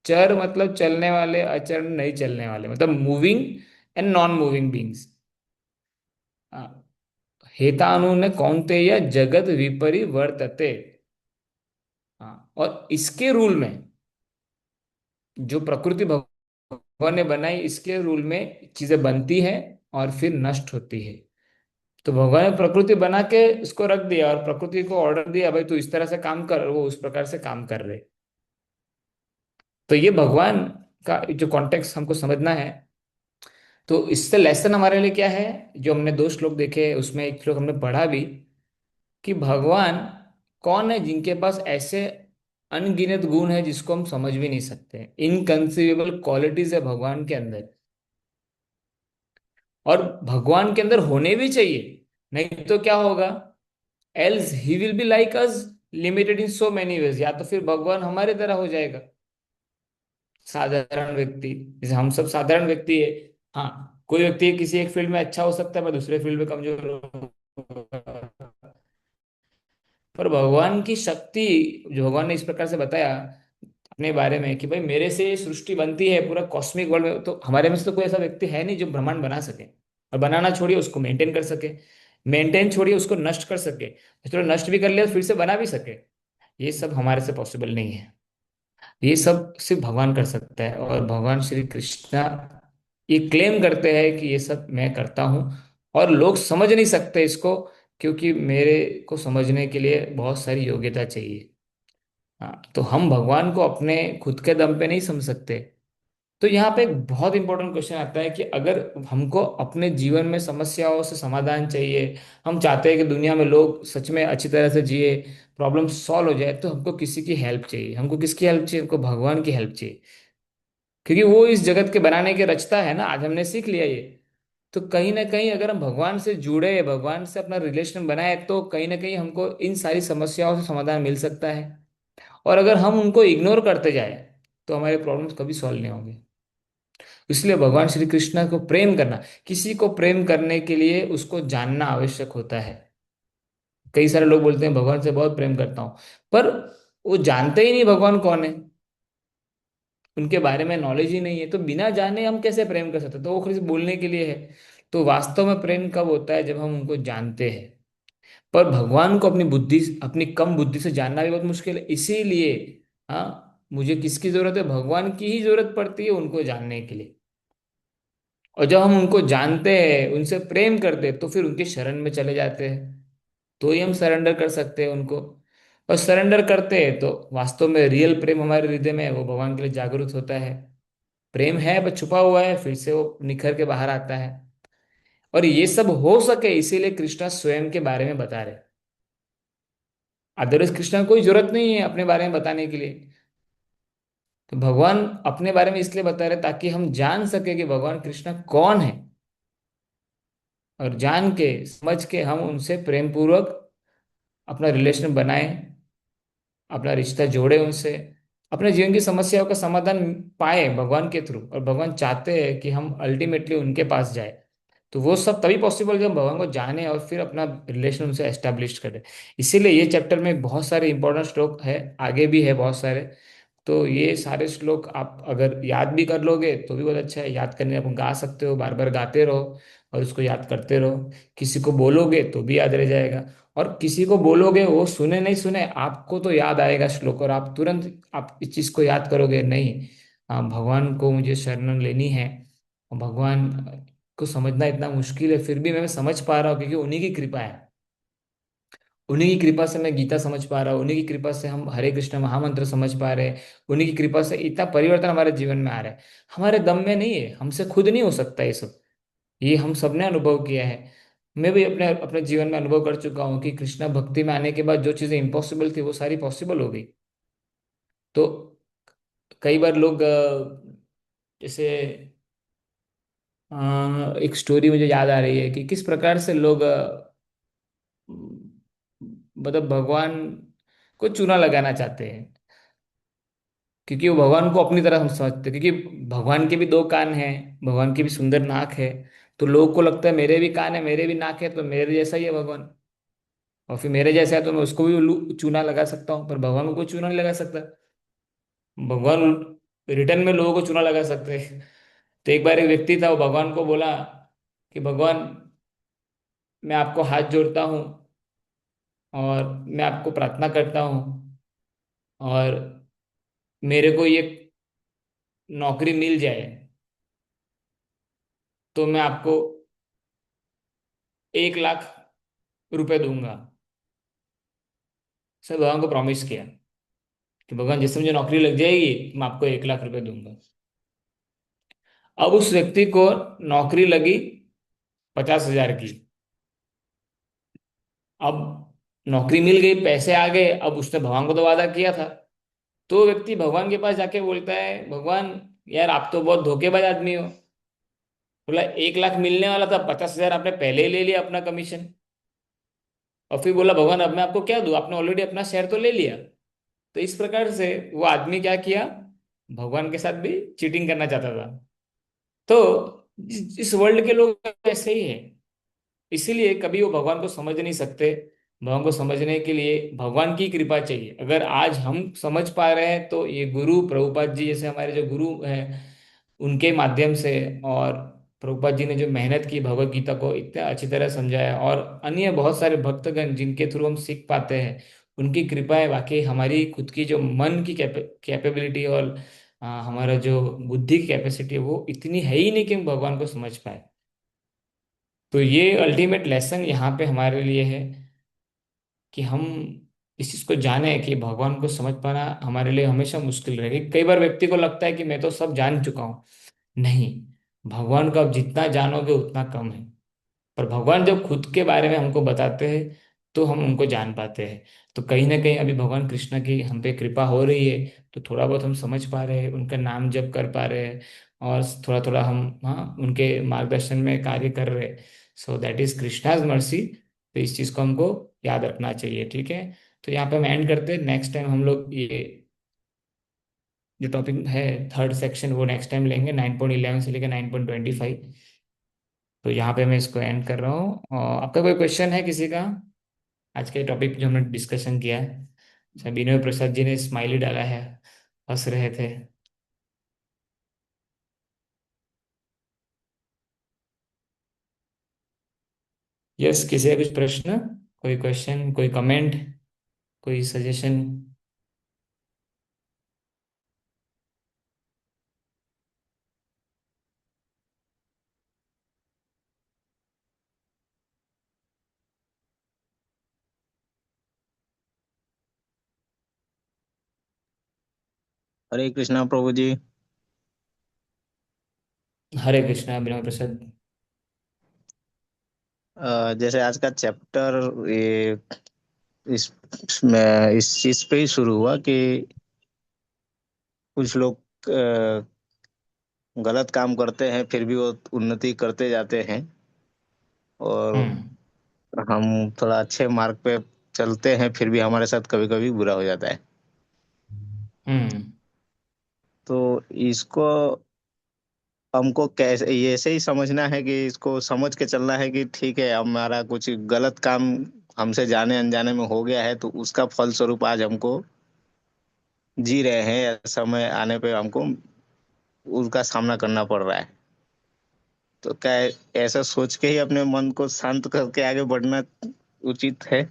चर मतलब चलने वाले, अचर नहीं चलने वाले, मतलब moving and non moving beings. हेतानु ने कौन्तेय जगत विपरिवर्तते। हाँ, और इसके रूल में, जो प्रकृति भगवान ने बनाई, इसके रूल में चीजें बनती है और फिर नष्ट होती है। तो भगवान ने प्रकृति बना के इसको रख दिया और प्रकृति को ऑर्डर दिया, भाई तू इस तरह से काम कर, वो उस प्रकार से काम कर रहे। तो ये भगवान का जो कॉन्टेक्स्ट हमको समझना है। तो इससे लेसन हमारे लिए क्या है, जो हमने दो श्लोक देखे उसमें एक श्लोक हमने पढ़ा भी, कि भगवान कौन है जिनके पास ऐसे अनगिनत गुण है जिसको हम समझ भी नहीं सकते, इनकंसीवेबल क्वालिटीज है भगवान के अंदर, और भगवान के अंदर होने भी चाहिए। नहीं तो क्या होगा, else he will be like us, limited in so many ways. या तो फिर भगवान हमारे तरह हो जाएगा, साधारण व्यक्ति, जैसे हम सब साधारण व्यक्ति है। हाँ, कोई व्यक्ति किसी एक फील्ड में अच्छा हो सकता है पर दूसरे फील्ड में कमजोर होगा। पर भगवान की शक्ति, जो भगवान ने इस प्रकार से बताया अपने बारे में कि भाई मेरे से ये सृष्टि बनती है पूरा कॉस्मिक वर्ल्ड में, तो हमारे में से तो कोई ऐसा व्यक्ति है नहीं जो ब्रह्मांड बना सके, और बनाना छोड़िए उसको मेंटेन कर सके, मेंटेन छोड़िए उसको नष्ट कर सके, चलो नष्ट भी कर लिया तो फिर से बना भी सके। ये सब हमारे से पॉसिबल नहीं है। ये सब सिर्फ भगवान कर सकता है, और भगवान श्री कृष्णा ये क्लेम करते हैं कि ये सब मैं करता हूँ, और लोग समझ नहीं सकते इसको, क्योंकि मेरे को समझने के लिए बहुत सारी योग्यता चाहिए। हाँ, तो हम भगवान को अपने खुद के दम पे नहीं समझ सकते। तो यहाँ पे एक बहुत इंपॉर्टेंट क्वेश्चन आता है कि अगर हमको अपने जीवन में समस्याओं से समाधान चाहिए, हम चाहते हैं कि दुनिया में लोग सच में अच्छी तरह से जिए, प्रॉब्लम सॉल्व हो जाए, तो हमको किसी की हेल्प चाहिए। हमको किसकी हेल्प चाहिए, हमको भगवान की हेल्प चाहिए, क्योंकि वो इस जगत के बनाने के रचता है ना, आज हमने सीख लिया ये। तो कहीं ना कहीं अगर हम भगवान से जुड़े, भगवान से अपना रिलेशन बनाए, तो कहीं ना कहीं हमको इन सारी समस्याओं से समाधान मिल सकता है। और अगर हम उनको इग्नोर करते जाए तो हमारे प्रॉब्लम्स कभी सॉल्व नहीं होंगे। इसलिए भगवान श्री कृष्ण को प्रेम करना, किसी को प्रेम करने के लिए उसको जानना आवश्यक होता है। कई सारे लोग बोलते हैं भगवान से बहुत प्रेम करता हूं, पर वो जानते ही नहीं भगवान कौन है, उनके बारे में नॉलेज ही नहीं है। तो बिना जाने हम कैसे प्रेम कर सकते हैं? तो वो सिर्फ बोलने के लिए है। तो वास्तव में प्रेम कब होता है, जब हम उनको जानते हैं। पर भगवान को अपनी बुद्धि, अपनी कम बुद्धि से जानना भी बहुत मुश्किल है। इसीलिए हाँ, मुझे किसकी जरूरत है, भगवान की ही जरूरत पड़ती है उनको जानने के लिए। और जब हम उनको जानते हैं, उनसे प्रेम करते हैं, तो फिर उनके शरण में चले जाते हैं, तो ही हम सरेंडर कर सकते हैं उनको। और सरेंडर करते हैं तो वास्तव में रियल प्रेम हमारे हृदय में है, वो भगवान के लिए जागरूक होता है। प्रेम है पर छुपा हुआ है, फिर से वो निखर के बाहर आता है। और ये सब हो सके इसीलिए कृष्णा स्वयं के बारे में बता रहे। अदरवाइज कृष्णा को कोई जरूरत नहीं है अपने बारे में बताने के लिए। तो भगवान अपने बारे में इसलिए बता रहे ताकि हम जान सके कि भगवान कृष्णा कौन है, और जान के समझ के हम उनसे प्रेम पूर्वक अपना रिलेशन बनाए, अपना रिश्ता जोड़े उनसे, अपने जीवन की समस्याओं का समाधान पाए भगवान के थ्रू। और भगवान चाहते हैं कि हम अल्टीमेटली उनके पास जाए, तो वो सब तभी पॉसिबल जब हम भगवान को जाने और फिर अपना रिलेशन उनसे एस्टेब्लिश करें। इसीलिए ये चैप्टर में बहुत सारे इंपॉर्टेंट श्लोक है, आगे भी है बहुत सारे। तो ये सारे श्लोक आप अगर याद भी कर लोगे तो भी बहुत अच्छा है, याद करने आप गा सकते हो, बार बार गाते रहो और उसको याद करते रहो। किसी को बोलोगे तो भी याद रह जाएगा, और किसी को बोलोगे वो सुने नहीं सुने आपको तो याद आएगा श्लोक, और आप तुरंत आप इस चीज को याद करोगे, नहीं भगवान को मुझे शरण लेनी है। और भगवान को समझना इतना मुश्किल है, फिर भी मैं समझ पा रहा हूँ क्योंकि उन्हीं की कृपा है। उन्हीं की कृपा से मैं गीता समझ पा रहा हूँ, उन्हीं की कृपा से हम हरे कृष्ण महामंत्र समझ पा रहे हैं, उन्हीं की कृपा से इतना परिवर्तन हमारे जीवन में आ रहा है। हमारे दम में नहीं है, हमसे खुद नहीं हो सकता ये सब। ये हम सब ने अनुभव किया है। मैं भी अपने अपने जीवन में अनुभव कर चुका हूँ कि कृष्णा भक्ति में आने के बाद जो चीजें इम्पॉसिबल थी वो सारी पॉसिबल हो गई। तो कई बार लोग जैसे एक स्टोरी मुझे याद आ रही है कि किस प्रकार से लोग मतलब भगवान को चूना लगाना चाहते हैं, क्योंकि वो भगवान को अपनी तरह हम समझते हैं, क्योंकि भगवान के भी दो कान हैं, भगवान की भी सुंदर नाक है। तो लोगों को लगता है मेरे भी कान है, मेरे भी नाक है, तो मेरे जैसा ही है भगवान, और फिर मेरे जैसा है तो मैं उसको भी चूना लगा सकता हूँ, पर भगवान को कोई चूना नहीं लगा सकता। भगवान रिटर्न में लोगों को चूना लगा सकते हैं। तो एक बार एक व्यक्ति था, वो भगवान को बोला कि भगवान, मैं आपको हाथ जोड़ता हूँ और मैं आपको प्रार्थना करता हूँ, और मेरे को ये नौकरी मिल जाए तो मैं आपको 1 लाख रुपए दूंगा। सर भगवान को प्रॉमिस किया कि भगवान जैसे मुझे नौकरी लग जाएगी मैं आपको 1 लाख रुपए दूंगा। अब उस व्यक्ति को नौकरी लगी 50,000 की। अब नौकरी मिल गई, पैसे आ गए, अब उसने भगवान को तो वादा किया था। तो व्यक्ति भगवान के पास जाके बोलता है, भगवान यार आप तो बहुत धोखेबाज आदमी हो। बोला 1 लाख मिलने वाला था, 50,000 आपने पहले ही ले लिया अपना कमीशन। और फिर बोला भगवान अब मैं आपको क्या दूं, आपने ऑलरेडी अपना शेयर तो ले लिया। तो इस प्रकार से वो आदमी क्या किया, भगवान के साथ भी चीटिंग करना चाहता था। तो इस वर्ल्ड के लोग ऐसे ही हैं। इसीलिए कभी वो भगवान को समझ नहीं सकते। भगवान को समझने के लिए भगवान की कृपा चाहिए। अगर आज हम समझ पा रहे हैं तो ये गुरु प्रभुपाद जी जैसे हमारे जो गुरु हैं उनके माध्यम से, और प्रभुपाद जी ने जो मेहनत की भगवत गीता को इतना अच्छी तरह समझाया, और अन्य बहुत सारे भक्तगण जिनके थ्रू हम सीख पाते हैं, उनकी कृपा है। बाकी हमारी खुद की जो मन की कैपेबिलिटी और हमारा जो बुद्धि की कैपेसिटी है वो इतनी है ही नहीं कि हम भगवान को समझ पाए। तो ये अल्टीमेट लेसन यहाँ पे हमारे लिए है कि हम इस चीज को जाने कि भगवान को समझ पाना हमारे लिए हमेशा मुश्किल रहेगा। कई बार व्यक्ति को लगता है कि मैं तो सब जान चुका हूँ। नहीं, भगवान को आप जितना जानोगे उतना कम है। पर भगवान जब खुद के बारे में हमको बताते हैं तो हम उनको जान पाते हैं। तो कहीं ना कहीं अभी भगवान कृष्ण की हम पे कृपा हो रही है, तो थोड़ा बहुत हम समझ पा रहे हैं, उनका नाम जप कर पा रहे हैं, और थोड़ा थोड़ा हम उनके मार्गदर्शन में कार्य कर रहे हैं। So that is Krishna's mercy. तो इस चीज़ को हमको याद रखना चाहिए, ठीक है। तो यहाँ पे हम एंड करते हैं। नेक्स्ट टाइम हम लोग ये जो टॉपिक है थर्ड सेक्शन वो नेक्स्ट टाइम लेंगे, 9.11 से लेकर 9.25। तो यहाँ पे मैं इसको एंड कर रहा हूँ। आपका कोई क्वेश्चन है किसी का? आज के टॉपिक जो हमने डिस्कशन किया है। अच्छा, विनोद प्रसाद जी ने स्माइली डाला है, हंस रहे थे। यस, किसी का कुछ प्रश्न, कोई क्वेश्चन, कोई कमेंट, कोई सजेशन? हरे कृष्णा प्रभु जी। हरे कृष्णा विनोद प्रसाद। जैसे आज का चैप्टर ये इस इस चीज पे ही शुरू हुआ कि कुछ लोग गलत काम करते हैं फिर भी वो उन्नति करते जाते हैं, और हम्म। हम थोड़ा अच्छे मार्ग पे चलते हैं फिर भी हमारे साथ कभी कभी बुरा हो जाता है। हम्म। तो इसको हमको कैसे ये ऐसे ही समझना है कि इसको समझ के चलना है कि ठीक है, हमारा कुछ गलत काम हमसे जाने अनजाने में हो गया है, तो उसका फलस्वरूप आज हमको जी रहे हैं, या समय आने पे हमको उसका सामना करना पड़ रहा है। तो क्या ऐसा सोच के ही अपने मन को शांत करके आगे बढ़ना उचित है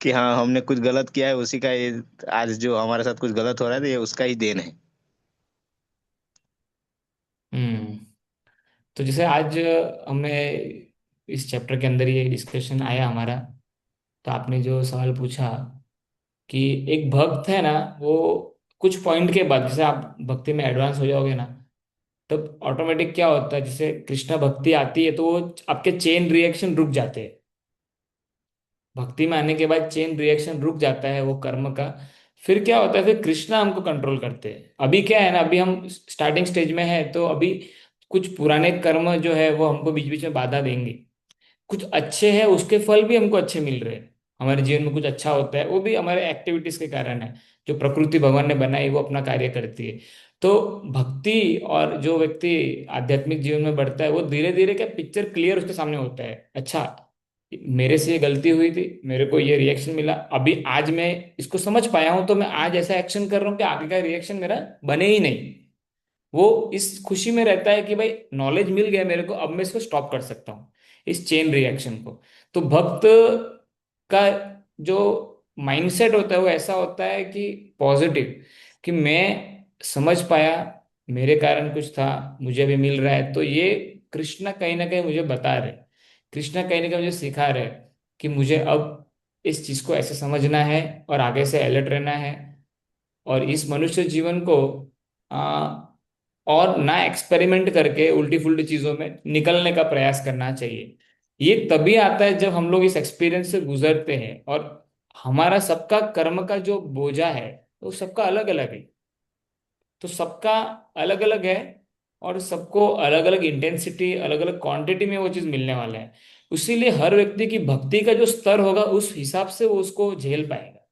कि हाँ, हमने कुछ गलत किया है, उसी का ये आज जो हमारे साथ कुछ गलत हो रहा है, तो ये उसका ही देन है। हम्म। तो जैसे आज हमने इस चैप्टर के अंदर ये डिस्कशन आया हमारा, तो आपने जो सवाल पूछा कि एक भक्त है ना, वो कुछ पॉइंट के बाद जैसे आप भक्ति में एडवांस हो जाओगे ना, तब ऑटोमेटिक क्या होता है, जैसे कृष्णा भक्ति आती है तो वो आपके चेन रिएक्शन रुक जाते हैं। भक्ति में आने के बाद चेन रिएक्शन रुक जाता है वो कर्म का। फिर क्या होता है, फिर कृष्णा हमको कंट्रोल करते हैं। अभी क्या है ना, अभी हम स्टार्टिंग स्टेज में है, तो अभी कुछ पुराने कर्म जो है वो हमको बीच बीच में बाधा देंगे। कुछ अच्छे हैं, उसके फल भी हमको अच्छे मिल रहे हैं। हमारे जीवन में कुछ अच्छा होता है, वो भी हमारे एक्टिविटीज के कारण है। जो प्रकृति भगवान ने बनाई वो अपना कार्य करती है। तो भक्ति और जो व्यक्ति आध्यात्मिक जीवन में बढ़ता है, वो धीरे धीरे क्या पिक्चर क्लियर उसके सामने होता है। अच्छा, मेरे से ये गलती हुई थी, मेरे को ये रिएक्शन मिला, अभी आज मैं इसको समझ पाया हूं, तो मैं आज ऐसा एक्शन कर रहा हूँ कि आगे का रिएक्शन मेरा बने ही नहीं। वो इस खुशी में रहता है कि भाई नॉलेज मिल गया मेरे को, अब मैं इसको स्टॉप कर सकता हूँ, इस चेन रिएक्शन को। तो भक्त का जो माइंडसेट होता है वो ऐसा होता है कि पॉजिटिव, कि मैं समझ पाया, मेरे कारण कुछ था, मुझे भी मिल रहा है। तो ये कृष्णा कहीं ना कहीं मुझे बता रहे, कृष्णा कहीं ना कहीं मुझे सिखा रहे कि मुझे अब इस चीज को ऐसे समझना है और आगे से अलर्ट रहना है, और इस मनुष्य जीवन को आ, और ना एक्सपेरिमेंट करके उल्टी फुल्टी चीजों में निकलने का प्रयास करना चाहिए। ये तभी आता है जब हम लोग इस एक्सपीरियंस से गुजरते हैं, और हमारा सबका कर्म का जो बोझा है वो सबका अलग अलग है। तो सबका अलग अलग है, और सबको अलग अलग इंटेंसिटी, अलग अलग क्वांटिटी में वो चीज मिलने वाला है। इसीलिए हर व्यक्ति की भक्ति का जो स्तर होगा उस हिसाब से वो उसको झेल पाएगा।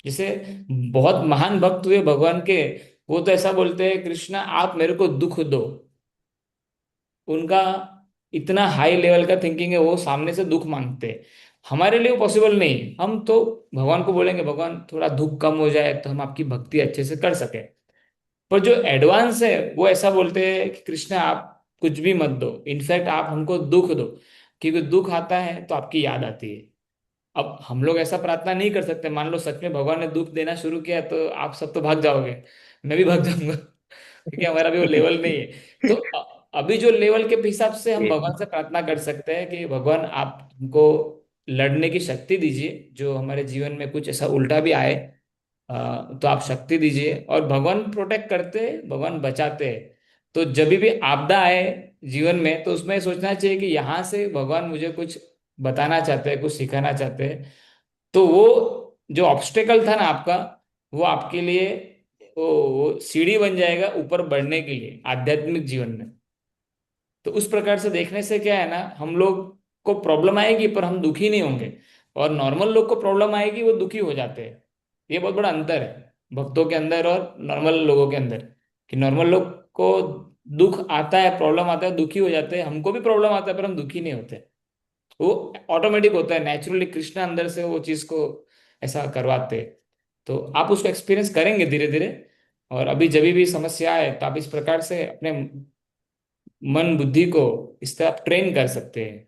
जैसे बहुत महान भक्त हुए भगवान के, वो तो ऐसा बोलते हैं, कृष्णा आप मेरे को दुख दो। उनका इतना हाई लेवल का थिंकिंग है, वो सामने से दुख मांगते हैं। हमारे लिए वो पॉसिबल नहीं। हम तो भगवान को बोलेंगे भगवान थोड़ा दुख कम हो जाए तो हम आपकी भक्ति अच्छे से कर सके। पर जो एडवांस है वो ऐसा बोलते हैं कि कृष्णा आप कुछ भी मत दो, इनफैक्ट आप हमको दुख दो, क्योंकि दुख आता है तो आपकी याद आती है। अब हम लोग ऐसा प्रार्थना नहीं कर सकते, मान लो सच में भगवान ने दुख देना शुरू किया तो आप सब तो भाग जाओगे, मैं भी भाग जाऊंगा, क्योंकि हमारा भी वो लेवल नहीं है। तो अभी जो लेवल के हिसाब से हम ये भगवान से प्रार्थना कर सकते हैं कि भगवान आप हमको लड़ने की शक्ति दीजिए, जो हमारे जीवन में कुछ ऐसा उल्टा भी आए तो आप शक्ति दीजिए। और भगवान प्रोटेक्ट करते हैं, भगवान बचाते हैं। तो जब भी आपदा आए जीवन में, तो उसमें सोचना चाहिए कि यहाँ से भगवान मुझे कुछ बताना चाहते हैं, कुछ सिखाना चाहते हैं। तो वो जो ऑब्स्टेकल था ना आपका, वो आपके लिए वो सीढ़ी बन जाएगा ऊपर बढ़ने के लिए आध्यात्मिक जीवन में। तो उस प्रकार से देखने से क्या है ना, हम लोग को प्रॉब्लम आएगी पर हम दुखी नहीं होंगे, और नॉर्मल लोग को प्रॉब्लम आएगी वो दुखी हो जाते हैं। ये बहुत बड़ा अंतर है भक्तों के अंदर और नॉर्मल लोगों के अंदर, कि नॉर्मल लोग को दुख आता है, प्रॉब्लम आता है, दुखी हो जाते हैं। हमको भी प्रॉब्लम आता है पर हम दुखी नहीं होते। वो ऑटोमेटिक होता है, नेचुरली कृष्णा अंदर से वो चीज को ऐसा करवाते हैं। तो आप उसको एक्सपीरियंस करेंगे धीरे धीरे। और अभी जब भी समस्या आए तो आप इस प्रकार से अपने मन बुद्धि को इस तरह ट्रेन कर सकते हैं।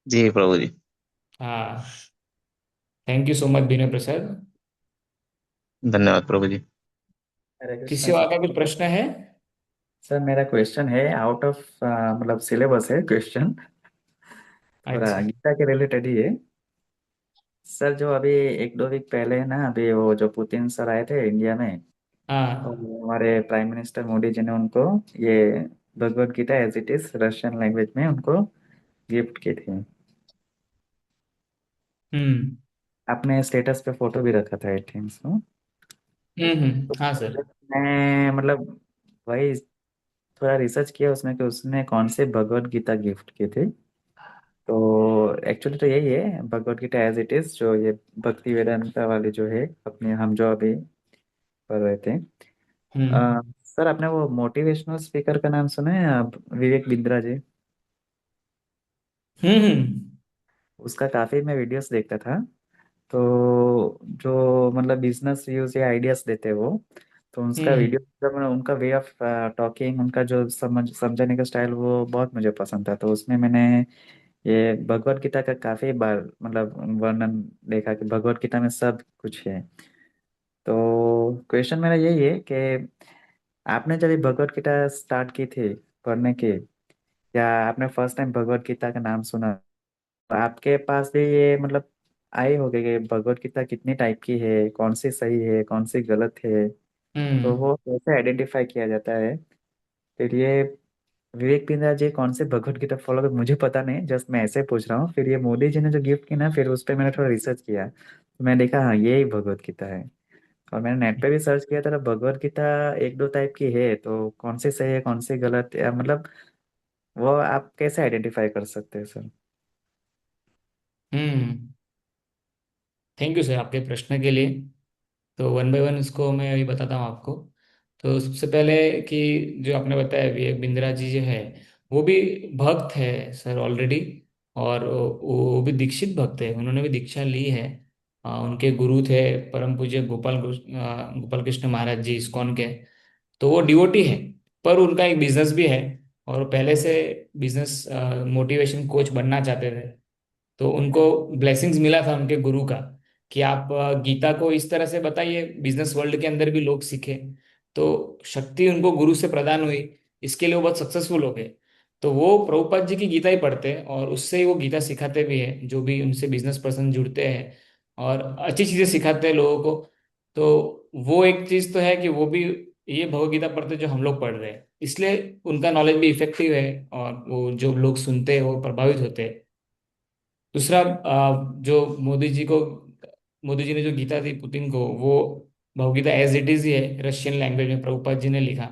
जी प्रभु जी। हाँ। थैंक यू सो मच विनय प्रसाद। धन्यवाद प्रभु जी। हरे कृष्णा किसी और सर। का कुछ प्रश्न है? सर मेरा क्वेश्चन है आउट ऑफ मतलब सिलेबस है क्वेश्चन, थोड़ा अच्छा। गीता के रिलेटेड ही है। सर जो अभी एक दो वीक पहले है ना, अभी वो जो पुतिन सर आए थे इंडिया में, और हाँ। हमारे प्राइम मिनिस्टर मोदी जी ने उनको ये Bhagavad Gita as it is Russian language में उनको गिफ्ट की थी। हम्म। आपने स्टेटस पे फोटो भी रखा था आई थिंक सो। तो हाँ सर। मैं मतलब वही थोड़ा रिसर्च किया उसमें कि उसने कौन से भगवत गीता गिफ्ट की थी। तो एक्चुअली तो यही है Bhagavad Gita as it is, जो ये भक्ति वेदांता वाली जो है अपने हम जो अभी पढ़ रहे थे। हम्म। सर आपने वो मोटिवेशनल स्पीकर का नाम सुना है आप, विवेक बिंद्रा जी? हम्म। उसका काफी मैं वीडियोस देखता था। तो जो मतलब बिजनेस यूज या आइडियाज देते हैं वो, तो उनका वीडियो, हम्म। जब उनका वे ऑफ टॉकिंग, उनका जो समझने का स्टाइल, वो बहुत मुझे पसंद था। तो उसमें मैंने ये भगवत गीता का काफी बार मतलब वर्णन देखा कि भगवत गीता में सब कुछ है। तो क्वेश्चन मेरा यही है कि आपने जब ये भगवत गीता स्टार्ट की थी पढ़ने की, या आपने फर्स्ट टाइम भगवत गीता का नाम सुना, तो आपके पास भी ये मतलब आए होगे कि भगवत गीता कितनी टाइप की है, कौन सी सही है, कौन सी गलत है, तो हम्म। वो कैसे आइडेंटिफाई किया जाता है? फिर ये विवेक बिंद्रा जी कौन से भगवत गीता फॉलो कर, मुझे पता नहीं, जस्ट मैं ऐसे पूछ रहा हूँ। फिर ये मोदी जी ने जो गिफ्ट की ना, फिर उस पर मैंने थोड़ा रिसर्च किया, तो मैं देखा हाँ ये ही भगवत गीता है। और मैंने नेट पे भी सर्च किया था, तो भगवत गीता एक दो टाइप की है, तो कौन सी सही है कौन सी गलत है, मतलब वो आप कैसे आइडेंटिफाई कर सकते हैं sir? Hmm. Thank you sir आपके प्रश्न के लिए। तो वन बाय वन इसको मैं अभी बताता हूँ आपको। तो सबसे पहले कि जो आपने बताया विवेक बिंद्रा जी जो है, वो भी भक्त है सर ऑलरेडी। और वो भी दीक्षित भक्त है, उन्होंने भी दीक्षा ली है। उनके गुरु थे परम पूज्य गोपाल कृष्ण महाराज जी इस्कॉन के। तो वो डिवोटी है, पर उनका एक बिजनेस भी है। और पहले से बिजनेस मोटिवेशन कोच बनना चाहते थे। तो उनको ब्लेसिंग्स मिला था उनके गुरु का कि आप गीता को इस तरह से बताइए बिजनेस वर्ल्ड के अंदर भी लोग सीखे। तो शक्ति उनको गुरु से प्रदान हुई, इसके लिए वो बहुत सक्सेसफुल हो गए। तो वो प्रभुपाद जी की गीता ही पढ़ते हैं और उससे ही वो गीता सिखाते भी हैं, जो भी उनसे बिजनेस पर्सन जुड़ते हैं और अच्छी चीजें सिखाते हैं लोगों को। तो वो एक चीज तो है कि वो भी ये भगवत गीता पढ़ते हैं जो हम लोग पढ़ रहे हैं, इसलिए उनका नॉलेज भी इफेक्टिव है और वो जो लोग सुनते हैं वो प्रभावित होते हैं। दूसरा, जो मोदी जी ने जो गीता दी पुतिन को, वो भगवगीता एज इट इज ही है, रशियन लैंग्वेज में प्रभुपाद जी ने लिखा।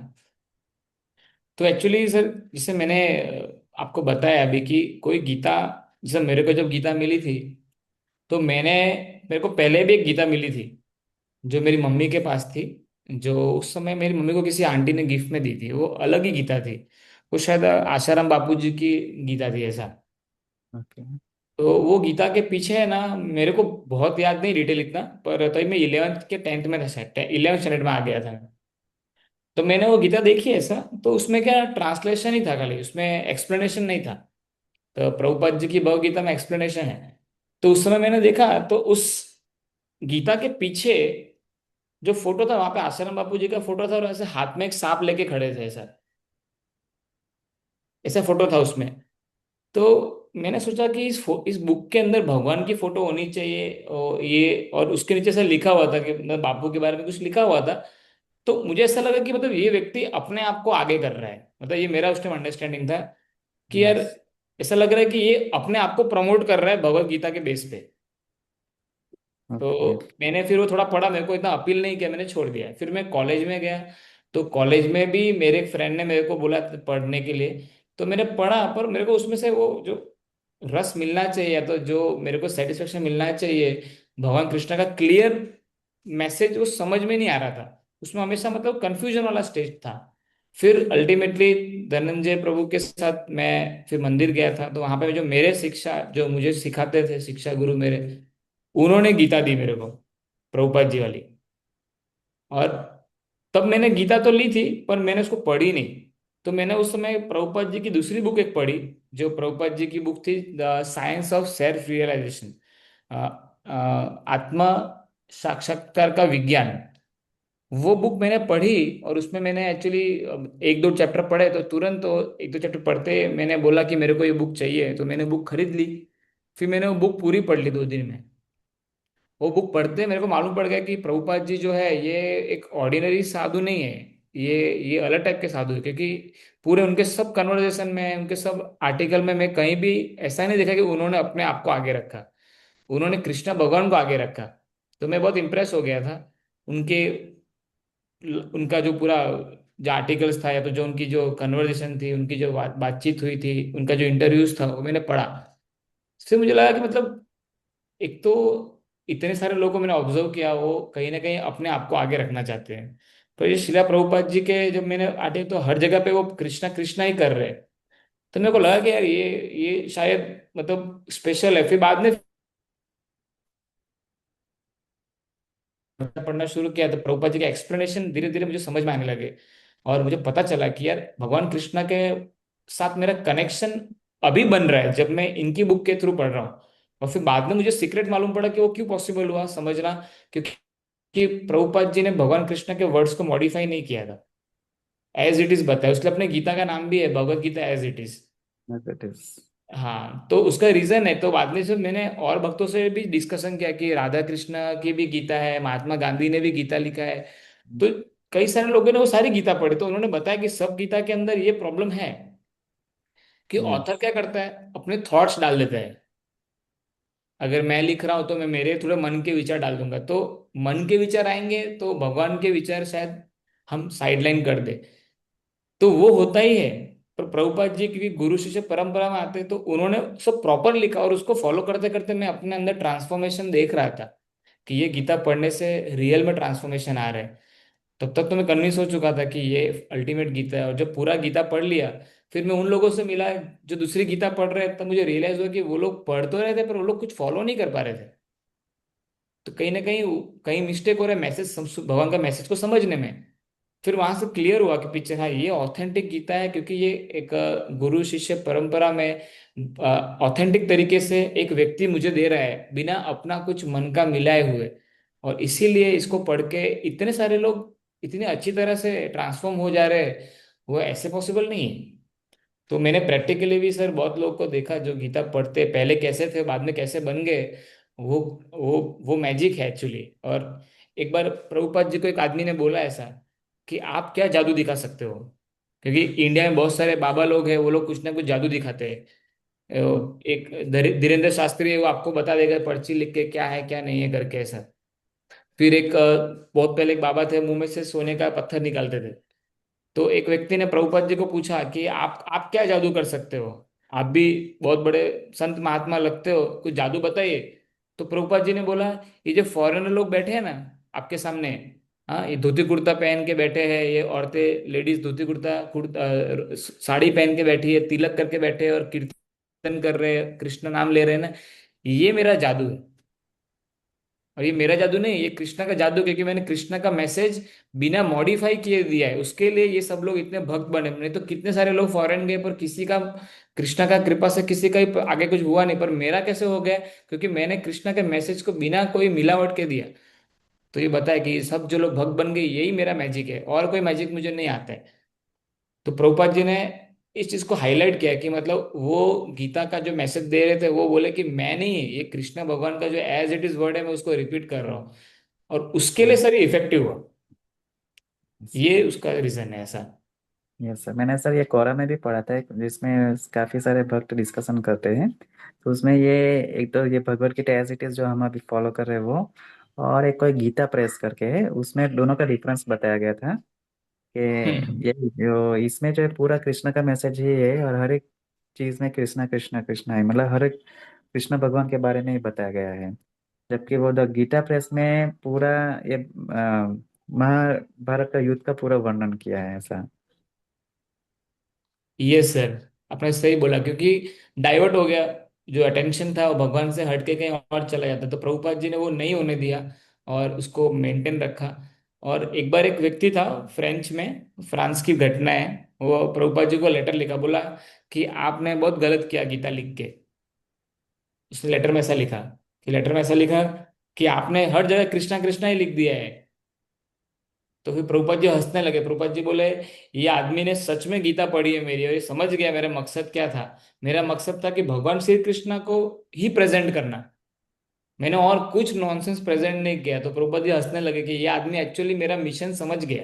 तो एक्चुअली सर, जिसे मैंने आपको बताया अभी कि कोई गीता, जैसे मेरे को जब गीता मिली थी, तो मेरे को पहले भी एक गीता मिली थी जो मेरी मम्मी के पास थी। जो उस समय मेरी मम्मी को किसी आंटी ने गिफ्ट में दी थी, वो अलग ही गीता थी। वो शायद आशाराम बापू जी की गीता थी ऐसा। ओके। तो वो गीता के पीछे है ना, मेरे को बहुत याद नहीं डिटेल इतना, पर तभी मैं 11th के 10th में था शायद, 11th स्टैंडर्ड में आ गया था। तो मैंने वो गीता देखी ऐसा, तो उसमें क्या ट्रांसलेशन ही था खाली, उसमें एक्सप्लेनेशन नहीं था। तो प्रभुपाद जी की भगवद गीता में एक्सप्लेनेशन है। तो उस समय मैंने देखा, तो उस गीता के पीछे जो फोटो था, वहां पे आसाराम बापू जी का फोटो था और ऐसे हाथ में एक सांप लेके खड़े थे ऐसा, ऐसा फोटो था उसमें। तो मैंने सोचा कि इस बुक के अंदर भगवान की फोटो होनी चाहिए, और ये और उसके नीचे से लिखा हुआ था कि मतलब बापू के बारे में कुछ लिखा हुआ था। तो मुझे ऐसा लगा कि मतलब ये व्यक्ति अपने आप को आगे कर रहा है, मतलब ये मेरा उस टाइम अंडरस्टैंडिंग था कि यार, यस। ऐसा लग रहा है कि ये अपने आप को प्रमोट कर रहा है भगवत गीता के बेस पे। ओके। तो मैंने फिर वो थोड़ा पढ़ा, मेरे को इतना अपील नहीं किया, मैंने छोड़ दिया। फिर मैं कॉलेज में गया, तो कॉलेज में भी मेरे एक फ्रेंड ने मेरे को बोला था पढ़ने के लिए। तो मैंने पढ़ा, पर मेरे को उसमें से वो जो रस मिलना चाहिए, या तो जो मेरे को सेटिस्फेक्शन मिलना चाहिए भगवान कृष्ण का क्लियर मैसेज, वो समझ में नहीं आ रहा था। उसमें हमेशा मतलब कंफ्यूजन वाला स्टेज था। फिर अल्टीमेटली धनंजय प्रभु के साथ मैं फिर मंदिर गया था, तो वहां पे जो मेरे शिक्षा, जो मुझे सिखाते थे शिक्षा गुरु मेरे, उन्होंने गीता दी मेरे को, प्रभुपाद जी वाली। और तब मैंने गीता तो ली थी, पर मैंने उसको पढ़ी नहीं। तो मैंने उस समय प्रभुपाद जी की दूसरी बुक एक पढ़ी, जो प्रभुपाद जी की बुक थी the science of self realization, आत्मा साक्षात्कार का विज्ञान। वो बुक मैंने पढ़ी, और उसमें मैंने एक्चुअली एक दो चैप्टर पढ़े, तो तुरंत तो एक दो चैप्टर पढ़ते मैंने बोला कि मेरे को ये बुक चाहिए, तो मैंने बुक खरीद ली। फिर मैंने वो बुक पूरी पढ़ ली 2 दिन में। वो बुक पढ़ते मेरे को मालूम पड़ गया कि प्रभुपाद जी जो है ये एक ऑर्डिनरी साधु नहीं है। ये अलग टाइप के साधु है, क्योंकि पूरे उनके सब कन्वर्सेशन में, उनके सब आर्टिकल में मैं कहीं भी ऐसा नहीं देखा कि उन्होंने अपने आप को आगे रखा। उन्होंने कृष्ण भगवान को आगे रखा। तो मैं बहुत इंप्रेस हो गया था उनके, उनका जो पूरा जो आर्टिकल्स था, या तो जो उनकी जो कन्वर्सेशन थी, उनकी जो बातचीत हुई थी, उनका जो इंटरव्यूज था, वो मैंने पढ़ा। फिर मुझे लगा कि मतलब एक तो इतने सारे लोगों को मैंने ऑब्जर्व किया, वो कहीं ना कहीं अपने आप को आगे रखना चाहते हैं। तो ये शिला प्रभुपाद जी के जब मैंने आटे तो हर जगह पे वो कृष्णा कृष्णा ही कर रहे हैं। तो मेरे को लगा कि यार ये शायद मतलब स्पेशल है। फिर बाद में पढ़ना शुरू किया तो प्रभुपाद जी के एक्सप्लेनेशन धीरे धीरे मुझे समझ में आने लगे। और मुझे पता चला कि यार भगवान कृष्णा के साथ मेरा कनेक्शन अभी बन रहा है जब मैं इनकी बुक के थ्रू पढ़ रहा हूँ। और फिर बाद में मुझे सीक्रेट मालूम पड़ा कि वो क्यों पॉसिबल हुआ समझना, क्योंकि प्रभुपाद जी ने भगवान कृष्ण के वर्ड्स को मॉडिफाई नहीं किया था, एज इट इज बताया। उसके अपने गीता का नाम भी है Bhagavad Gita as it is. Yes, it is. हाँ, तो उसका रीजन है। तो बाद में जब मैंने और भक्तों से भी डिस्कशन किया कि राधा कृष्ण की भी गीता है, महात्मा गांधी ने भी गीता लिखा है, तो कई सारे लोगों ने वो सारी गीता पढ़ी तो उन्होंने बताया कि सब गीता के अंदर ये प्रॉब्लम है कि ऑथर Yes. क्या करता है, अपने थॉट्स डाल देता है। अगर मैं लिख रहा हूं तो मैं मेरे थोड़े मन के विचार डाल दूंगा, तो मन के विचार आएंगे तो भगवान के विचार शायद हम साइडलाइन कर दे। तो वो होता ही है। पर प्रभुपाद जी क्योंकि गुरु शिष्य परंपरा में आते हैं तो उन्होंने सब प्रॉपर लिखा, और उसको फॉलो करते करते मैं अपने अंदर ट्रांसफॉर्मेशन देख रहा था कि ये गीता पढ़ने से रियल में ट्रांसफॉर्मेशन आ रहा है। तब तक तो मैं कन्विंस हो चुका था कि ये अल्टीमेट गीता है। और जब पूरा गीता पढ़ लिया फिर मैं उन लोगों से मिला जो दूसरी गीता पढ़ रहे हैं, तब मुझे रियलाइज हुआ कि वो लोग पढ़ तो रहे थे पर वो लोग कुछ फॉलो नहीं कर पा रहे थे। तो कहीं ना कहीं कहीं मिस्टेक हो रहा है मैसेज, भगवान का मैसेज को समझने में। फिर वहां से क्लियर हुआ कि पिक्चर हाँ ये ऑथेंटिक गीता है, क्योंकि ये एक गुरु शिष्य परंपरा में ऑथेंटिक तरीके से एक व्यक्ति मुझे दे रहा है बिना अपना कुछ मन का मिलाए हुए। और इसीलिए इसको पढ़ के इतने सारे लोग इतने अच्छी तरह से ट्रांसफॉर्म हो जा रहे हैं, वो ऐसे पॉसिबल नहीं है। तो मैंने प्रैक्टिकली भी सर बहुत लोग को देखा जो गीता पढ़ते पहले कैसे थे बाद में कैसे बन गए। वो वो मैजिक है एक्चुअली। और एक बार प्रभुपाद जी को एक आदमी ने बोला ऐसा कि आप क्या जादू दिखा सकते हो, क्योंकि इंडिया में बहुत सारे बाबा लोग हैं, वो लोग कुछ ना कुछ जादू दिखाते हैं। एक धीरेन्द्र शास्त्री है, वो आपको बता देगा पर्ची लिख के क्या है क्या नहीं है करके ऐसा। फिर एक बहुत पहले एक बाबा थे, मुंह में से सोने का पत्थर निकालते थे। तो एक व्यक्ति ने प्रभुपाद जी को पूछा कि आप क्या जादू कर सकते हो, आप भी बहुत बड़े संत महात्मा लगते हो, कुछ जादू बताइए। तो प्रभुपाद जी ने बोला, ये जो फॉरेनर लोग बैठे हैं ना आपके सामने, हाँ ये धोती कुर्ता पहन के बैठे हैं, ये औरतें लेडीज धोती कुर्ता साड़ी पहन के बैठी है, तिलक करके बैठे हैं और कीर्तन कर रहे हैं, कृष्ण नाम ले रहे हैं ना, ये मेरा जादू है। और ये मेरा जादू नहीं, ये कृष्णा का जादू, क्योंकि मैंने कृष्णा का मैसेज बिना मॉडिफाई किए दिया है, उसके लिए ये सब लोग इतने भक्त बने। नहीं तो कितने सारे लोग फॉरेन गए पर किसी का कृष्णा का कृपा से किसी का ही आगे कुछ हुआ नहीं, पर मेरा कैसे हो गया, क्योंकि मैंने कृष्णा के मैसेज को बिना कोई मिलावट के दिया। तो ये बताया कि ये सब जो लोग भक्त बन गए यही मेरा मैजिक है, और कोई मैजिक मुझे नहीं आता है। तो प्रभुपाद जी ने इस चीज को हाईलाइट किया कि मतलब वो गीता का जो मैसेज दे रहे थे वो बोले कि मैं नहीं, ये कृष्ण भगवान का जो एज इट इज वर्ड है मैं उसको रिपीट कर रहा हूँ। और उसके लिए सर ये इफेक्टिव हुआ। ये उसका रीजन है ऐसा। यस सर, मैंने सर ये कोरा में भी पढ़ा था जिसमें काफी सारे भक्त डिस्कशन करते हैं। तो उसमें ये एक तो ये Bhagavad Gita as it is जो हम अभी फॉलो कर रहे हैं वो, और एक कोई गीता प्रेस करके है, उसमें दोनों का डिफरेंस बताया गया था कि हम्म। ये जो इसमें जो है पूरा कृष्ण का मैसेज ही है, और हर एक चीज में कृष्णा कृष्णा कृष्णा है, मतलब हर एक कृष्ण भगवान के बारे में ही बताया गया है। जबकि वो द गीता प्रेस में पूरा ये महाभारत का युद्ध का पूरा वर्णन किया है ऐसा। ये सर आपने सही बोला, क्योंकि डाइवर्ट हो गया, जो अटेंशन था वो भगवान से हट के कहीं और चला जाता, तो प्रभुपाद जी ने वो नहीं होने दिया और उसको मेंटेन रखा। और एक बार एक व्यक्ति था फ्रेंच में, फ्रांस की घटना है, वो प्रभुपाद जी को लेटर लिखा, बोला कि आपने बहुत गलत किया गीता लिख के। उसने लेटर में ऐसा लिखा लेटर में ऐसा लिखा कि आपने हर जगह कृष्णा कृष्णा ही लिख दिया है। तो फिर प्रभुपाद जी हंसने लगे। प्रभुपाद जी बोले, ये आदमी ने सच में गीता पढ़ी है मेरी और ये समझ गया मेरा मकसद क्या था। मेरा मकसद था कि भगवान श्री कृष्णा को ही प्रेजेंट करना, मैंने और कुछ नॉनसेंस प्रेजेंट नहीं किया। तो प्रभुपाद जी हंसने लगे कि ये आदमी एक्चुअली मेरा मिशन समझ गया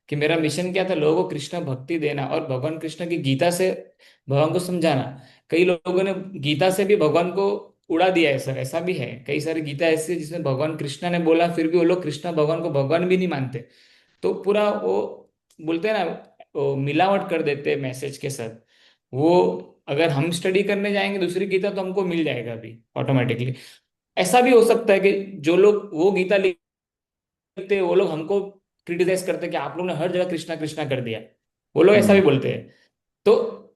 कि मेरा मिशन क्या था, लोगों को कृष्ण भक्ति देना और भगवान कृष्ण की गीता से भगवान को समझाना। कई लोगों ने गीता से भी भगवान को उड़ा दिया है सर, ऐसा भी है। कई सारी गीता ऐसी है जिसमें भगवान कृष्ण ने बोला फिर भी वो लोग कृष्ण भगवान को भगवान भी नहीं मानते। तो पूरा वो बोलते हैं ना, वो मिलावट कर देते हैं मैसेज के साथ। वो अगर हम स्टडी करने जाएंगे दूसरी गीता तो हमको मिल जाएगा अभी ऑटोमेटिकली। ऐसा भी हो सकता है कि जो लोग वो गीता लिखते हैं वो लोग हमको क्रिटिसाइज करते हैं कि आप लोग ने हर जगह कृष्णा कृष्णा कर दिया। वो लोग ऐसा भी हम्म। बोलते हैं। तो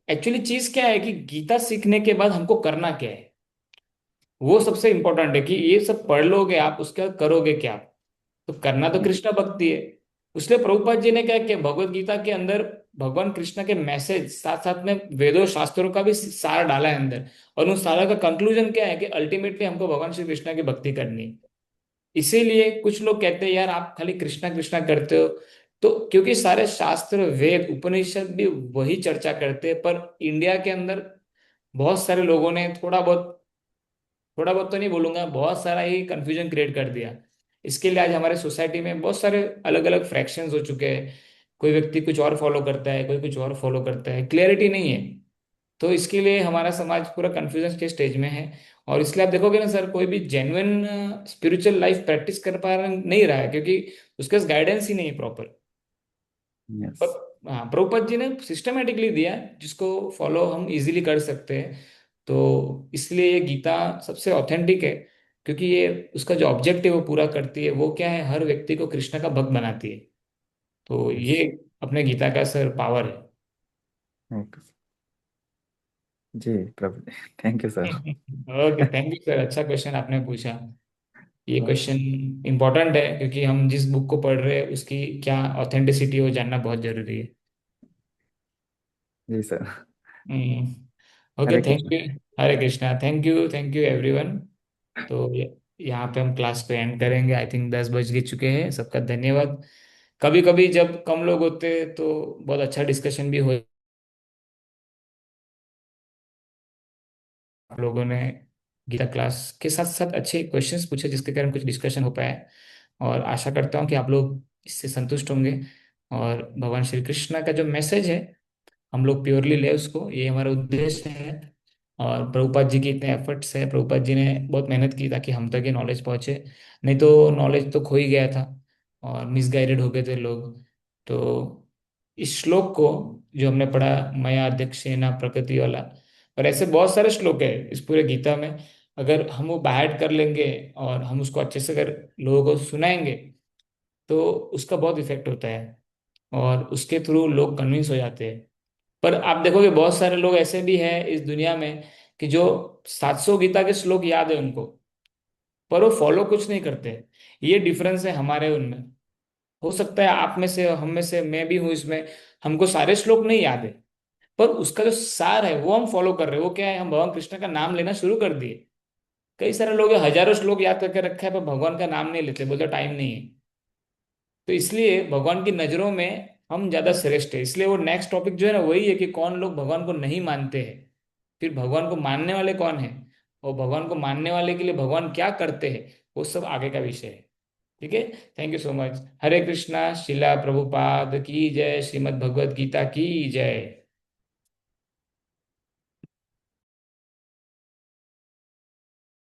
एक्चुअली चीज क्या है कि गीता सीखने के बाद हमको करना क्या है, वो सबसे इंपॉर्टेंट है कि ये सब पढ़ लोगे आप, उसके बाद करोगे क्या। तो करना तो कृष्ण भक्ति है। इसलिए प्रभुपाद जी ने क्या किया, भगवत गीता के अंदर भगवान कृष्ण के मैसेज साथ साथ में वेदों शास्त्रों का भी सार डाला है अंदर। और उन सारा का कंक्लूजन क्या है कि अल्टीमेटली हमको भगवान श्री कृष्ण की भक्ति करनी है। इसीलिए कुछ लोग कहते हैं यार आप खाली कृष्णा कृष्णा करते हो। तो क्योंकि सारे शास्त्र वेद उपनिषद भी वही चर्चा करते हैं, पर इंडिया के अंदर बहुत सारे लोगों ने थोड़ा बहुत तो नहीं बोलूंगा, बहुत सारा ही कंफ्यूजन क्रिएट कर दिया। इसके लिए आज हमारे सोसाइटी में बहुत सारे अलग अलग फ्रैक्शंस हो चुके हैं। कोई व्यक्ति कुछ और फॉलो करता है, कोई कुछ और फॉलो करता है, क्लियरिटी नहीं है। तो इसके लिए हमारा समाज पूरा कंफ्यूजन के स्टेज में है। और इसलिए आप देखोगे ना सर, कोई भी जेन्युइन स्पिरिचुअल लाइफ प्रैक्टिस कर पा रहा नहीं रहा है, क्योंकि उसके पास गाइडेंस ही नहीं है प्रॉपर। यस। पर हाँ, प्रभुपद जी ने सिस्टमेटिकली दिया है, जिसको फॉलो हम इजीली कर सकते हैं। तो इसलिए ये गीता सबसे ऑथेंटिक है, क्योंकि ये उसका जो ऑब्जेक्टिव वो पूरा करती है, वो क्या है, हर व्यक्ति को कृष्ण का भक्त बनाती है। तो यस। ये अपने गीता का सर पावर है। ओके। जी प्रभु। Thank you sir. Okay, thank you sir, अच्छा क्वेश्चन आपने पूछा। ये क्वेश्चन इंपॉर्टेंट है, क्योंकि हम जिस बुक को पढ़ रहे हैं उसकी क्या ऑथेंटिसिटी है वो जानना बहुत जरूरी है। जी sir. Okay, Hare thank Krishna. You. Hare Krishna, thank you everyone. तो यहाँ पे हम क्लास को एंड करेंगे, आई थिंक 10 बज गए चुके हैं। सबका धन्यवाद। कभी कभी जब कम लोग होते हैं तो बहुत अच्छा डिस्कशन भी हो, आप लोगों ने गीता क्लास के साथ साथ अच्छे क्वेश्चंस पूछे, जिसके कारण कुछ डिस्कशन हो पाया। और आशा करता हूँ कि आप लोग इससे संतुष्ट होंगे। और भगवान श्री कृष्ण का जो मैसेज है हम लोग प्योरली ले उसको, ये हमारा उद्देश्य है। और प्रभुपाद जी के इतने एफर्ट्स है, प्रभुपाद जी ने बहुत मेहनत की ताकि हम तक ये नॉलेज पहुंचे। नहीं तो नॉलेज तो खो ही गया था और मिसगाइडेड हो गए थे लोग। तो इस श्लोक को जो हमने पढ़ा, मया अध्यक्षेण प्रकृति वाला, और ऐसे बहुत सारे श्लोक है इस पूरे गीता में। अगर हम वो बाहर कर लेंगे और हम उसको अच्छे से अगर लोगों को सुनाएंगे, तो उसका बहुत इफेक्ट होता है और उसके थ्रू लोग कन्विंस हो जाते हैं। पर आप देखोगे बहुत सारे लोग ऐसे भी हैं इस दुनिया में कि जो 700 गीता के श्लोक याद है उनको, पर वो फॉलो कुछ नहीं करते। ये डिफरेंस है हमारे उनमें। हो सकता है आप में से, हम में से, मैं भी हूं इसमें, हमको सारे श्लोक नहीं याद है, पर उसका जो सार है वो हम फॉलो कर रहे हैं। वो क्या है, हम भगवान कृष्ण का नाम लेना शुरू कर दिए। कई सारे लोग हैं, हजारों श्लोक याद करके रखा है, पर भगवान का नाम नहीं लेते, बोलते टाइम नहीं है। तो इसलिए भगवान की नजरों में हम ज्यादा श्रेष्ठ है। इसलिए वो नेक्स्ट टॉपिक जो है ना, वही है कि कौन लोग भगवान को नहीं मानते हैं, फिर भगवान को मानने वाले कौन है, और भगवान को मानने वाले के लिए भगवान क्या करते हैं, वो सब आगे का विषय है। ठीक है। Thank you so much. Hare Krishna. Srila Prabhupada की जय। श्रीमद् भगवद गीता की जय।